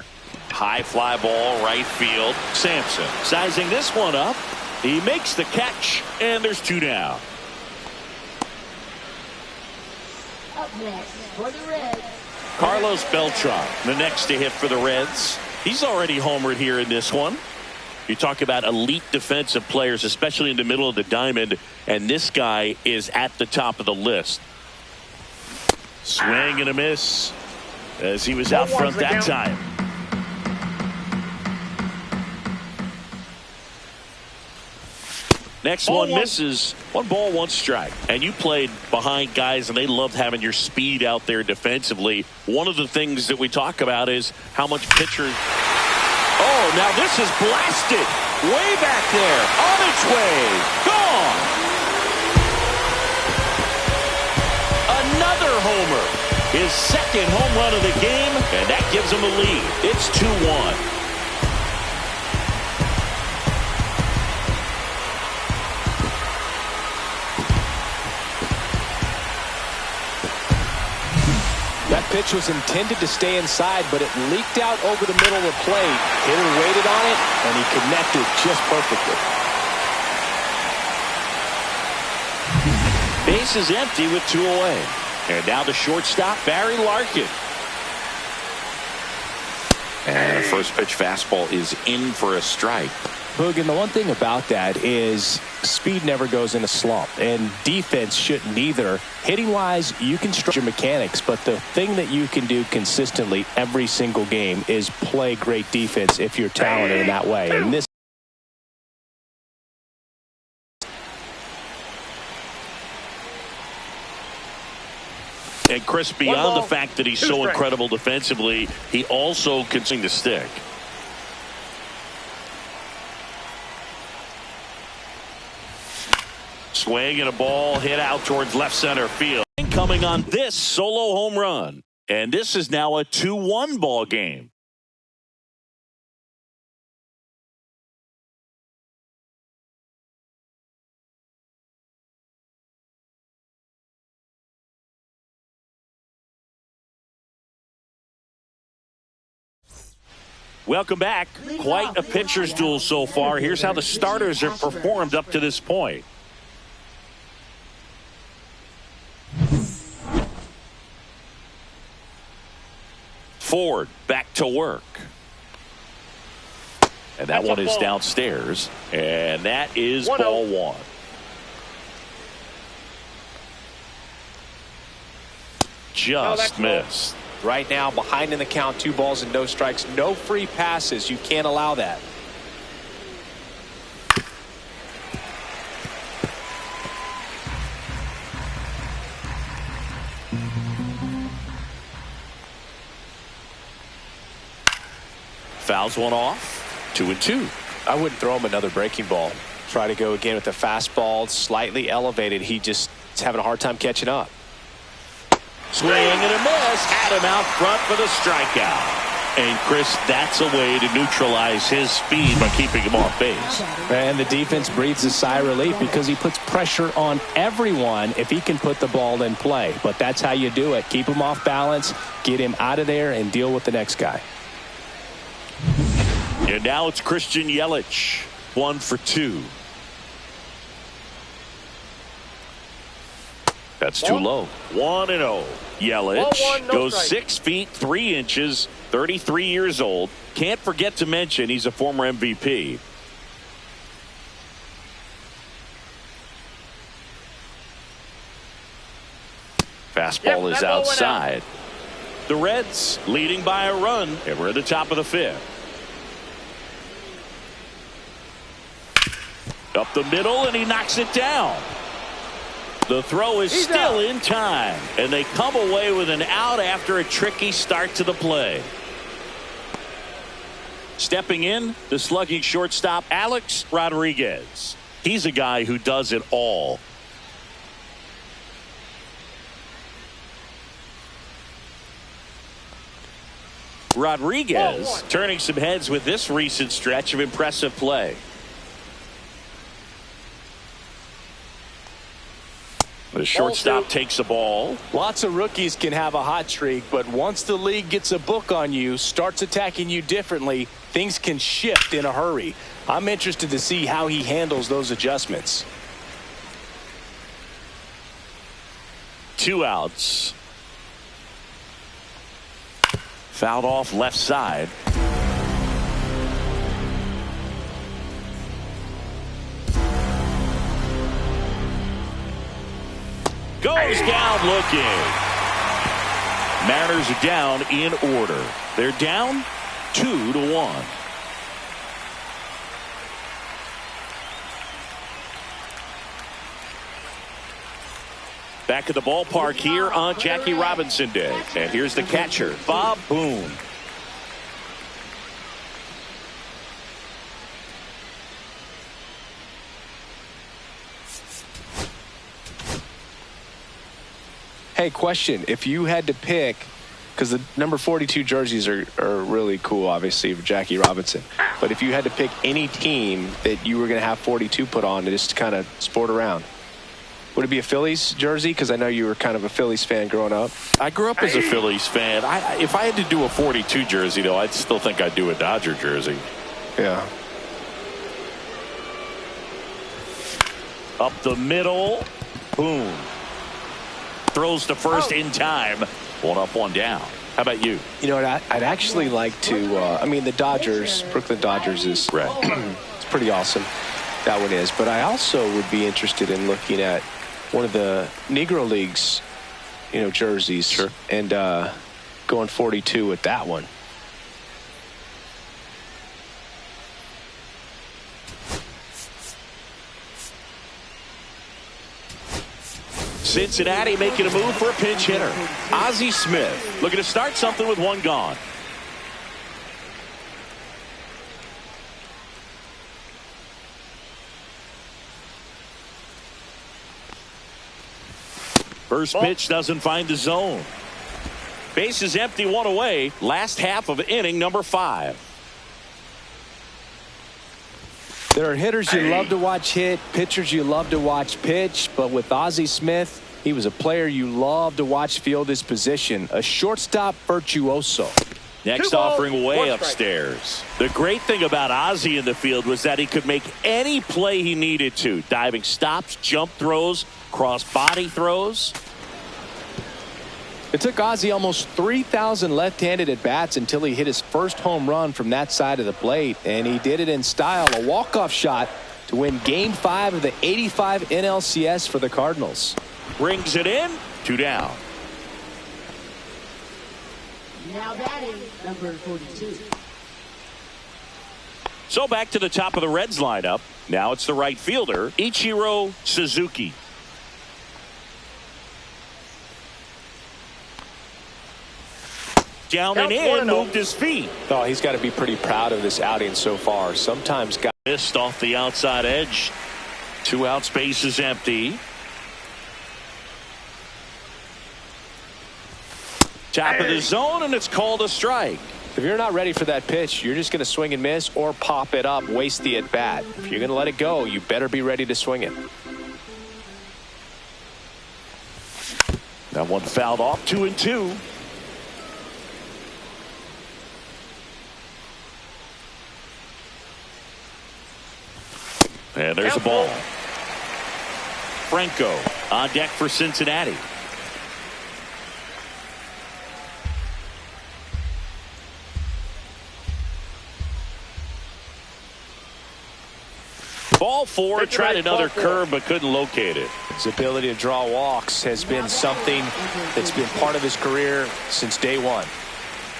A: High fly ball, right field. Sampson sizing this one up. He makes the catch, and there's two down.
D: Up next for the Reds,
A: Carlos Beltran, the next to hit for the Reds. He's already homered here in this one. You talk about elite defensive players, especially in the middle of the diamond, and this guy is at the top of the list. Swing and a miss as he was out front that time. Next one misses. 1 ball, 1 strike. And you played behind guys, and they loved having your speed out there defensively. One of the things that we talk about is how much pitcher. Oh, now this is blasted. Way back there. On its way. Gone. Another homer. His second home run of the game, and that gives him a lead. It's 2-1.
B: That pitch was intended to stay inside, but it leaked out over the middle of the plate. Hitter waited on it, and he connected just perfectly.
A: Base is empty with 2 away. And now the shortstop, Barry Larkin. And a first pitch fastball is in for a strike.
B: Boog, and the one thing about that is speed never goes in a slump, and defense shouldn't either. Hitting-wise, you can structure your mechanics, but the thing that you can do consistently every single game is play great defense if you're talented in that way. And this
A: And Chris, beyond the fact that he's so incredible defensively, he also can swing the stick. Swing and a ball hit out towards left center field. Coming on this solo home run. And this is now a 2-1 ball game. Welcome back. Quite a pitcher's duel so far. Here's how the starters have performed up to this point. Ford back to work. And that one is downstairs. And that is ball one. Just missed.
B: right now, behind in the count, 2 balls and no strikes, no free passes. You can't allow that.
A: Fouls one off. 2-2.
B: I wouldn't throw him another breaking ball. Try to go again with the fastball, slightly elevated. He just is having a hard time catching up.
A: Swing and a miss. Had him out front for the strikeout. And Chris, that's a way to neutralize his speed by keeping him off base.
B: And the defense breathes a sigh of relief because he puts pressure on everyone if he can put the ball in play. But that's how you do it. Keep him off balance, get him out of there, and deal with the next guy.
A: And now it's Christian Yelich. 1 for 2. That's too low. 1-0. Yelich goes 6 feet 3 inches, 33 years old. Can't forget to mention he's a former MVP. Fastball is outside. The Reds leading by a run, and we're at the top of the 5th. Up the middle, and he knocks it down. The throw is still in time, and they come away with an out after a tricky start to the play. Stepping in, the slugging shortstop, Alex Rodriguez. He's a guy who does it all. Rodriguez turning some heads with this recent stretch of impressive play. The shortstop takes the ball.
B: Lots of rookies can have a hot streak, but once the league gets a book on you, starts attacking you differently, things can shift in a hurry. I'm interested to see how he handles those adjustments.
A: 2 outs. Fouled off left side. Goes down looking. Mariners are down in order. They're down 2-1. Back at the ballpark here on Jackie Robinson Day. And here's the catcher, Bob Boone.
B: Hey, question. If you had to pick, because the number 42 jerseys are really cool, obviously, for Jackie Robinson. But if you had to pick any team that you were going to have 42 put on to just kind of sport around, would it be a Phillies jersey? Because I know you were kind of a Phillies fan growing up.
A: I grew up as a Phillies fan. If I had to do a 42 jersey, though, I'd still think I'd do a Dodger jersey.
B: Yeah.
A: Up the middle. Boom. Throws to first in time. 1 up, 1 down. How about you?
B: You know what? I'd actually like to. I mean, the Dodgers, Brooklyn Dodgers is It's pretty awesome. That one is. But I also would be interested in looking at one of the Negro Leagues, jerseys.
A: Sure.
B: And going 42 with that one.
A: Cincinnati making a move for a pinch hitter. Ozzie Smith looking to start something with one gone. First pitch doesn't find the zone. Base is empty, one away. Last half of inning number 5.
B: There are hitters you love to watch hit, pitchers you love to watch pitch, but with Ozzie Smith, he was a player you love to watch field his position, a shortstop virtuoso.
A: Next offering way upstairs. The great thing about Ozzie in the field was that he could make any play he needed to. Diving stops, jump throws, cross body throws.
B: It took Ozzie almost 3,000 left-handed at-bats until he hit his first home run from that side of the plate, and he did it in style, a walk-off shot to win Game 5 of the '85 NLCS for the Cardinals.
A: Brings it in, 2 down.
D: Now batting, number 42.
A: So back to the top of the Reds lineup. Now it's the right fielder, Ichiro Suzuki. Down and in, moved his feet.
B: Oh, he's got to be pretty proud of this outing so far. Sometimes guys
A: Missed off the outside edge. 2 out, space is empty. Top of the zone, and it's called a strike.
B: If you're not ready for that pitch, you're just going to swing and miss or pop it up, waste the at-bat. If you're going to let it go, you better be ready to swing it.
A: That one fouled off, 2-2. And there's a ball. Franco on deck for Cincinnati. Ball 4, tried another curve but couldn't locate it.
B: His ability to draw walks has been something that's been part of his career since day one.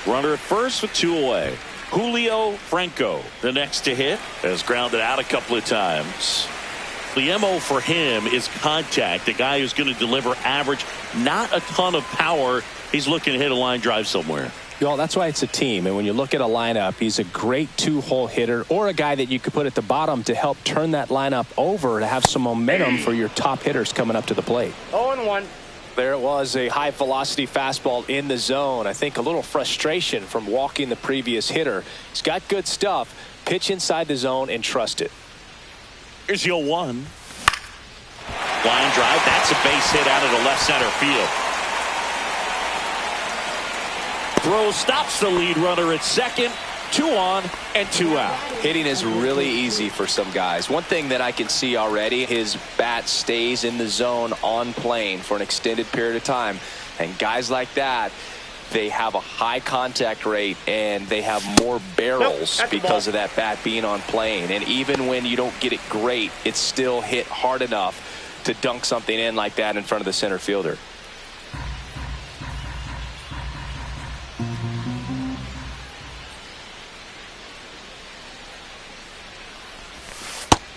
A: Runner at first with 2 away. Julio Franco, the next to hit, has grounded out a couple of times. The MO for him is contact. The guy who's going to deliver average, not a ton of power. He's looking to hit a line drive somewhere.
B: Well, that's why it's a team. And when you look at a lineup, he's a great 2-hole hitter or a guy that you could put at the bottom to help turn that lineup over to have some momentum for your top hitters coming up to the plate.
C: 0-1.
B: There it was, a high velocity fastball in the zone. I think a little frustration from walking the previous hitter. He's got good stuff. Pitch inside the zone and trust it.
A: Here's the 0-1. Line drive. That's a base hit out of the left center field. Throw stops the lead runner at second. 2 on and 2 out.
B: Hitting is really easy for some guys. One thing that I can see already, his bat stays in the zone on plane for an extended period of time. And guys like that, they have a high contact rate and they have more barrels because of that bat being on plane. And even when you don't get it great, it's still hit hard enough to dunk something in like that in front of the center fielder.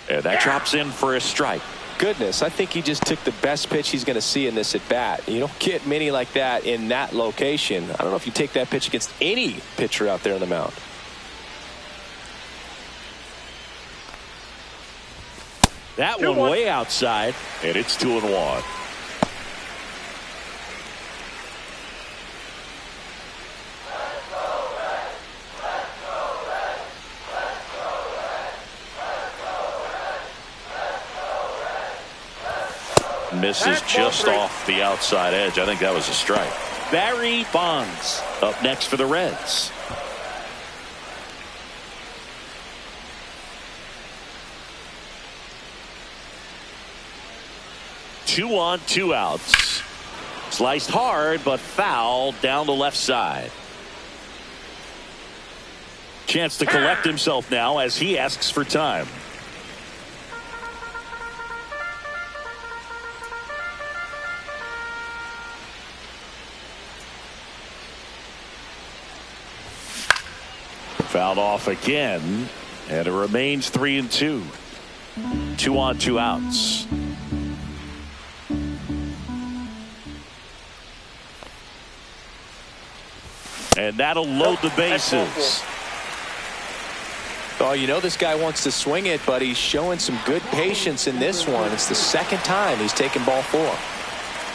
A: And that drops in for a strike.
B: Goodness, I think he just took the best pitch he's going to see in this at bat. You don't get many like that in that location. I don't know if you take that pitch against any pitcher out there on the mound.
A: That one way outside, and it's 2-1. Misses just off the outside edge. I think that was a strike. Barry Bonds up next for the Reds. Two on, 2 outs. Sliced hard, but foul down the left side. Chance to collect himself now as he asks for time. Fouled off again, and it remains 3-2. 2 on, 2 outs. And that'll load the bases.
B: Oh, you know this guy wants to swing it, but he's showing some good patience in this one. It's the second time he's taken ball 4.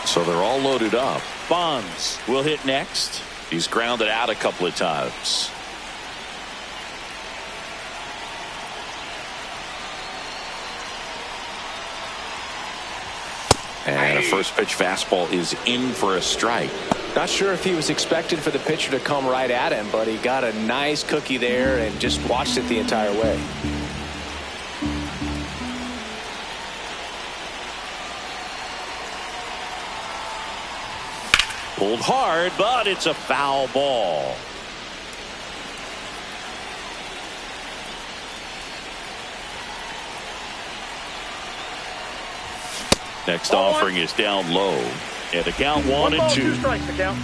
A: So they're all loaded up. Bonds will hit next. He's grounded out a couple of times. And a first pitch fastball is in for a strike.
B: Not sure if he was expecting for the pitcher to come right at him, but he got a nice cookie there and just watched it the entire way.
A: Pulled hard, but it's a foul ball. Next offering is down low. And the count 1-2.
C: 2 strikes to count.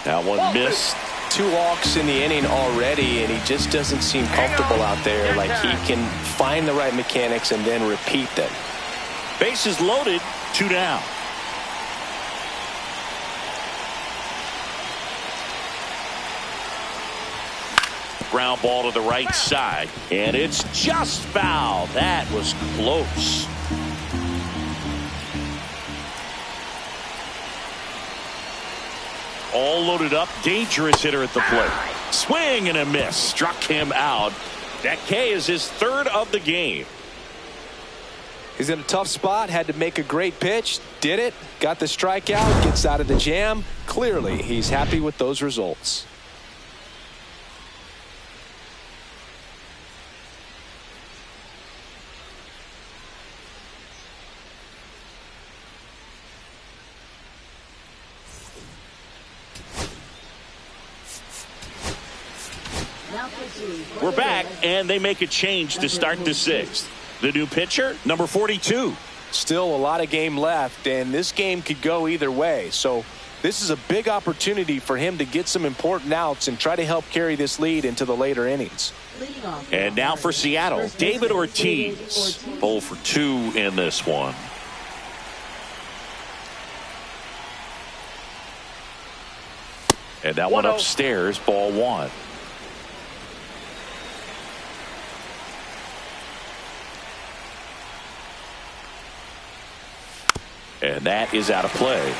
A: That one missed.
B: 2 walks in the inning already, and he just doesn't seem comfortable out there. Like he can find the right mechanics and then repeat them.
A: Bases loaded, 2 down. Ground ball to the right side, and it's just foul. That was close. All loaded up, dangerous hitter at the plate. Swing and a miss, struck him out. That K is his 3rd of the game.
B: He's in a tough spot, had to make a great pitch, did it, got the strikeout, gets out of the jam. Clearly, he's happy with those results.
A: We're back, and they make a change to start the 6th. The new pitcher, number 42.
B: Still a lot of game left, and this game could go either way. So this is a big opportunity for him to get some important outs and try to help carry this lead into the later innings.
A: And now for Seattle, David Ortiz. 0 for 2 in this one. And that one upstairs, ball 1. And that is out of play.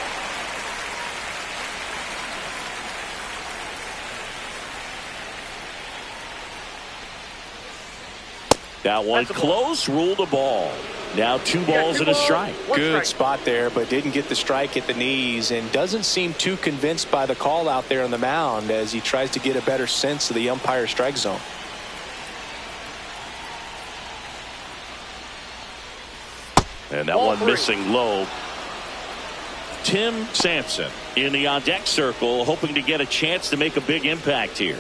A: That one close, ruled a ball. Now 2 balls and a strike.
B: Good spot there, but didn't get the strike at the knees and doesn't seem too convinced by the call out there on the mound as he tries to get a better sense of the umpire strike zone.
A: And that one missing low. Tim Sampson in the on-deck circle, hoping to get a chance to make a big impact here.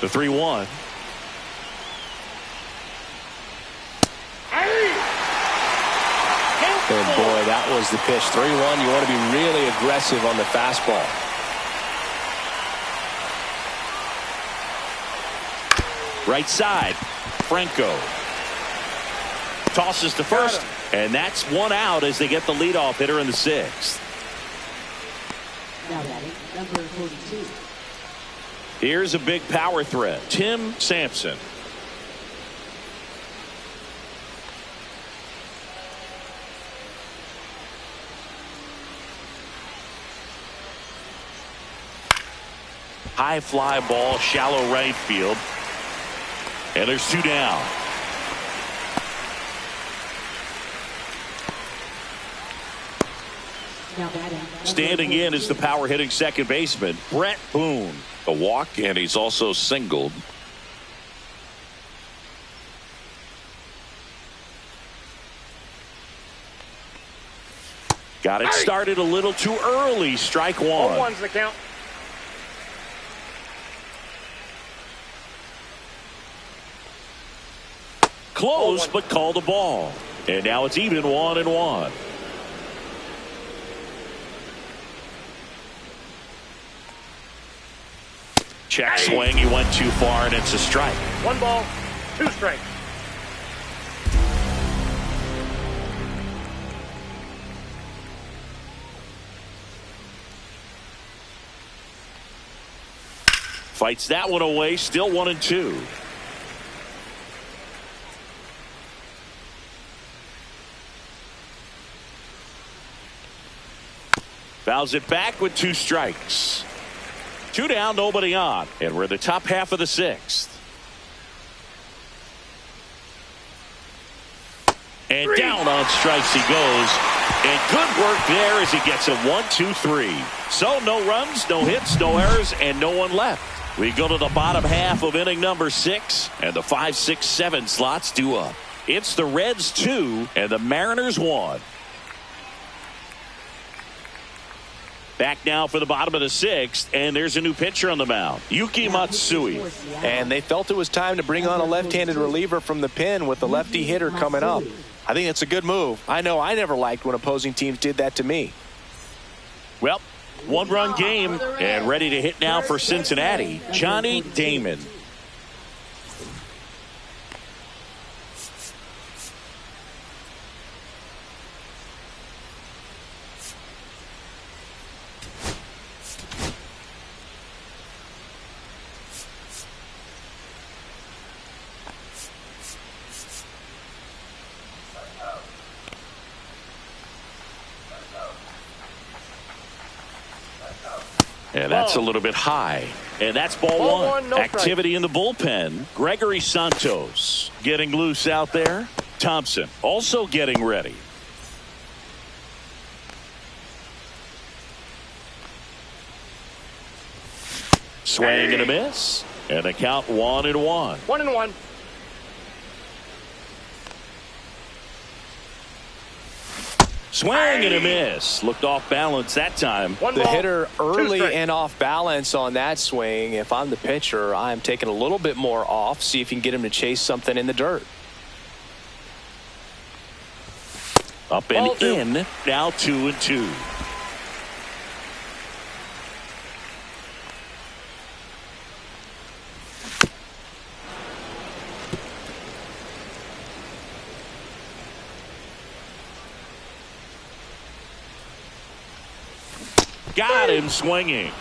A: The 3-1.
B: And boy, that was the pitch. 3-1. You want to be really aggressive on the fastball.
A: Right side, Franco tosses to first, and that's 1 out as they get the leadoff hitter in the 6th.
D: Now batting, number 42.
A: Here's a big power threat, Tim Sampson. High fly ball, shallow right field, and there's 2 down.
D: Now batting,
A: Standing in is the power hitting second baseman, Brett Boone. A walk, and he's also singled. Got it started a little too early. Strike one.
C: 1's the count.
A: Close, but called a ball. And now it's even 1-1. Check swing. He went too far, and it's a strike.
C: 1 ball, 2 strikes.
A: Fights that one away. Still 1-2. Fouls it back with 2 strikes. 2 down, nobody on. And we're in the top half of the 6th. And down on strikes he goes. And good work there as he gets him 1, 2, 3. So no runs, no hits, no errors, and no one left. We go to the bottom half of inning number 6, and the 5, 6, 7 slots due up. It's the Reds 2 and the Mariners 1. Back now for the bottom of the 6th, and there's a new pitcher on the mound, Yuki Matsui.
B: And they felt it was time to bring on a left-handed reliever from the pen with the lefty hitter coming up. I think it's a good move. I know I never liked when opposing teams did that to me.
A: Well, 1-run game, and ready to hit now for Cincinnati, Johnny Damon. And that's a little bit high. And that's ball one.
C: No
A: activity in the bullpen. Gregory Santos getting loose out there. Thompson also getting ready. Swing and a miss. And the count 1-1.
C: 1-1.
A: Swing and a miss. Looked off balance that time.
B: The hitter early and off balance on that swing. If I'm the pitcher, I'm taking a little bit more off. See if you can get him to chase something in the dirt.
A: Up and in. Now 2-2. Got him swinging.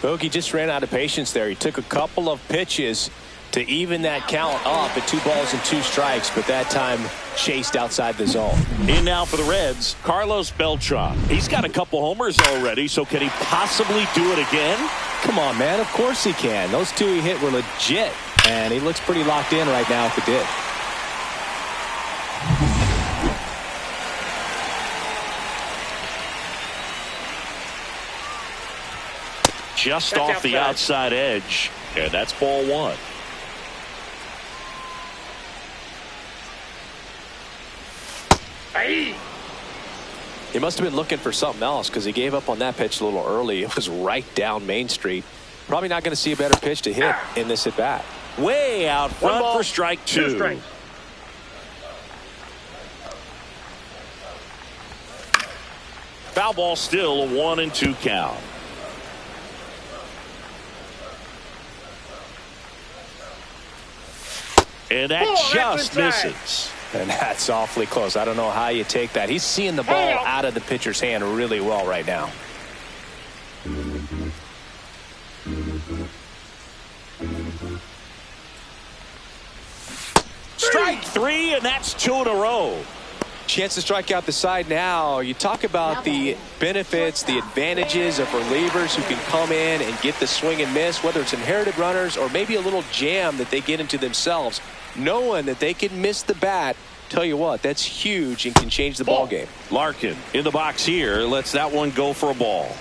B: Bogey just ran out of patience there. He took a couple of pitches to even that count up at 2 balls and 2 strikes, but that time chased outside the zone.
A: In now for the Reds, Carlos Beltran. He's got a couple homers already, so can he possibly do it again?
B: Come on, man. Of course he can. Those 2 he hit were legit, and he looks pretty locked in right now if he did.
A: Just off the outside edge, and that's ball 1.
B: He must have been looking for something else because he gave up on that pitch a little early. It was right down Main Street. Probably not going to see a better pitch to hit in this at bat.
A: Way out front for strike 2. Foul ball, still a 1-2 count. And that just misses.
B: And that's awfully close. I don't know how you take that. He's seeing the ball out of the pitcher's hand really well right now.
A: Strike 3, and that's 2 in a row.
B: Chance to strike out the side now. You talk about the benefits, the advantages of relievers who can come in and get the swing and miss, whether it's inherited runners or maybe a little jam that they get into themselves. Knowing that they can miss the bat, tell you what, that's huge and can change the ball game.
A: Larkin in the box here, lets that one go for a ball.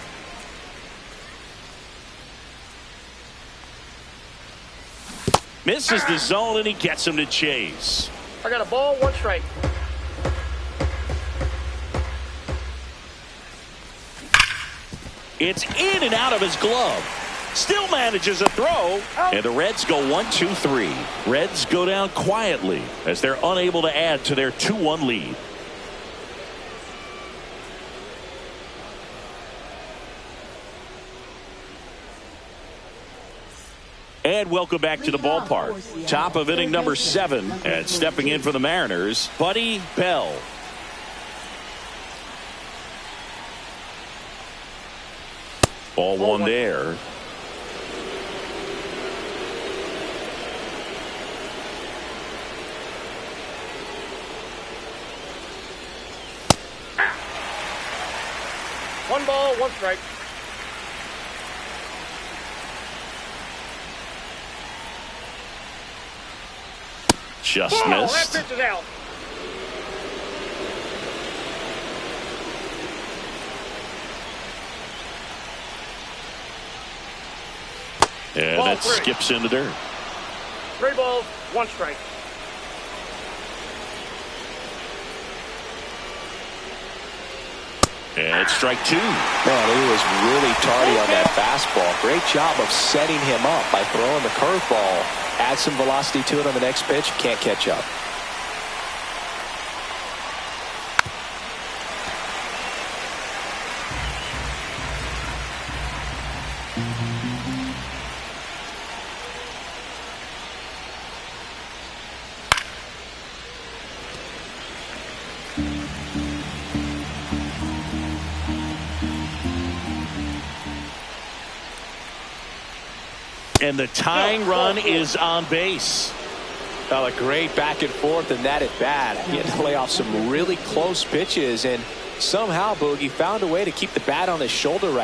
A: Misses the zone, and he gets him to chase.
C: I got a ball, 1 strike.
A: It's in and out of his glove. Still manages a throw. And the Reds go 1-2-3. Reds go down quietly as they're unable to add to their 2-1 lead. And welcome back to the ballpark. Top of inning number 7. And stepping in for the Mariners, Buddy Bell. Ball one there.
C: One ball, one strike.
A: Just missed.
C: That pitch is out.
A: And
C: Ball
A: that
C: three.
A: skips into dirt.
C: 3 balls, 1 strike.
A: And it's strike 2.
B: Man, he was really tardy on that fastball. Great job of setting him up by throwing the curveball. Add some velocity to it on the next pitch. Can't catch up.
A: And the tying run is on base.
B: A great back and forth in that at bat. He had to lay off some really close pitches, and somehow Boogie found a way to keep the bat on his shoulder right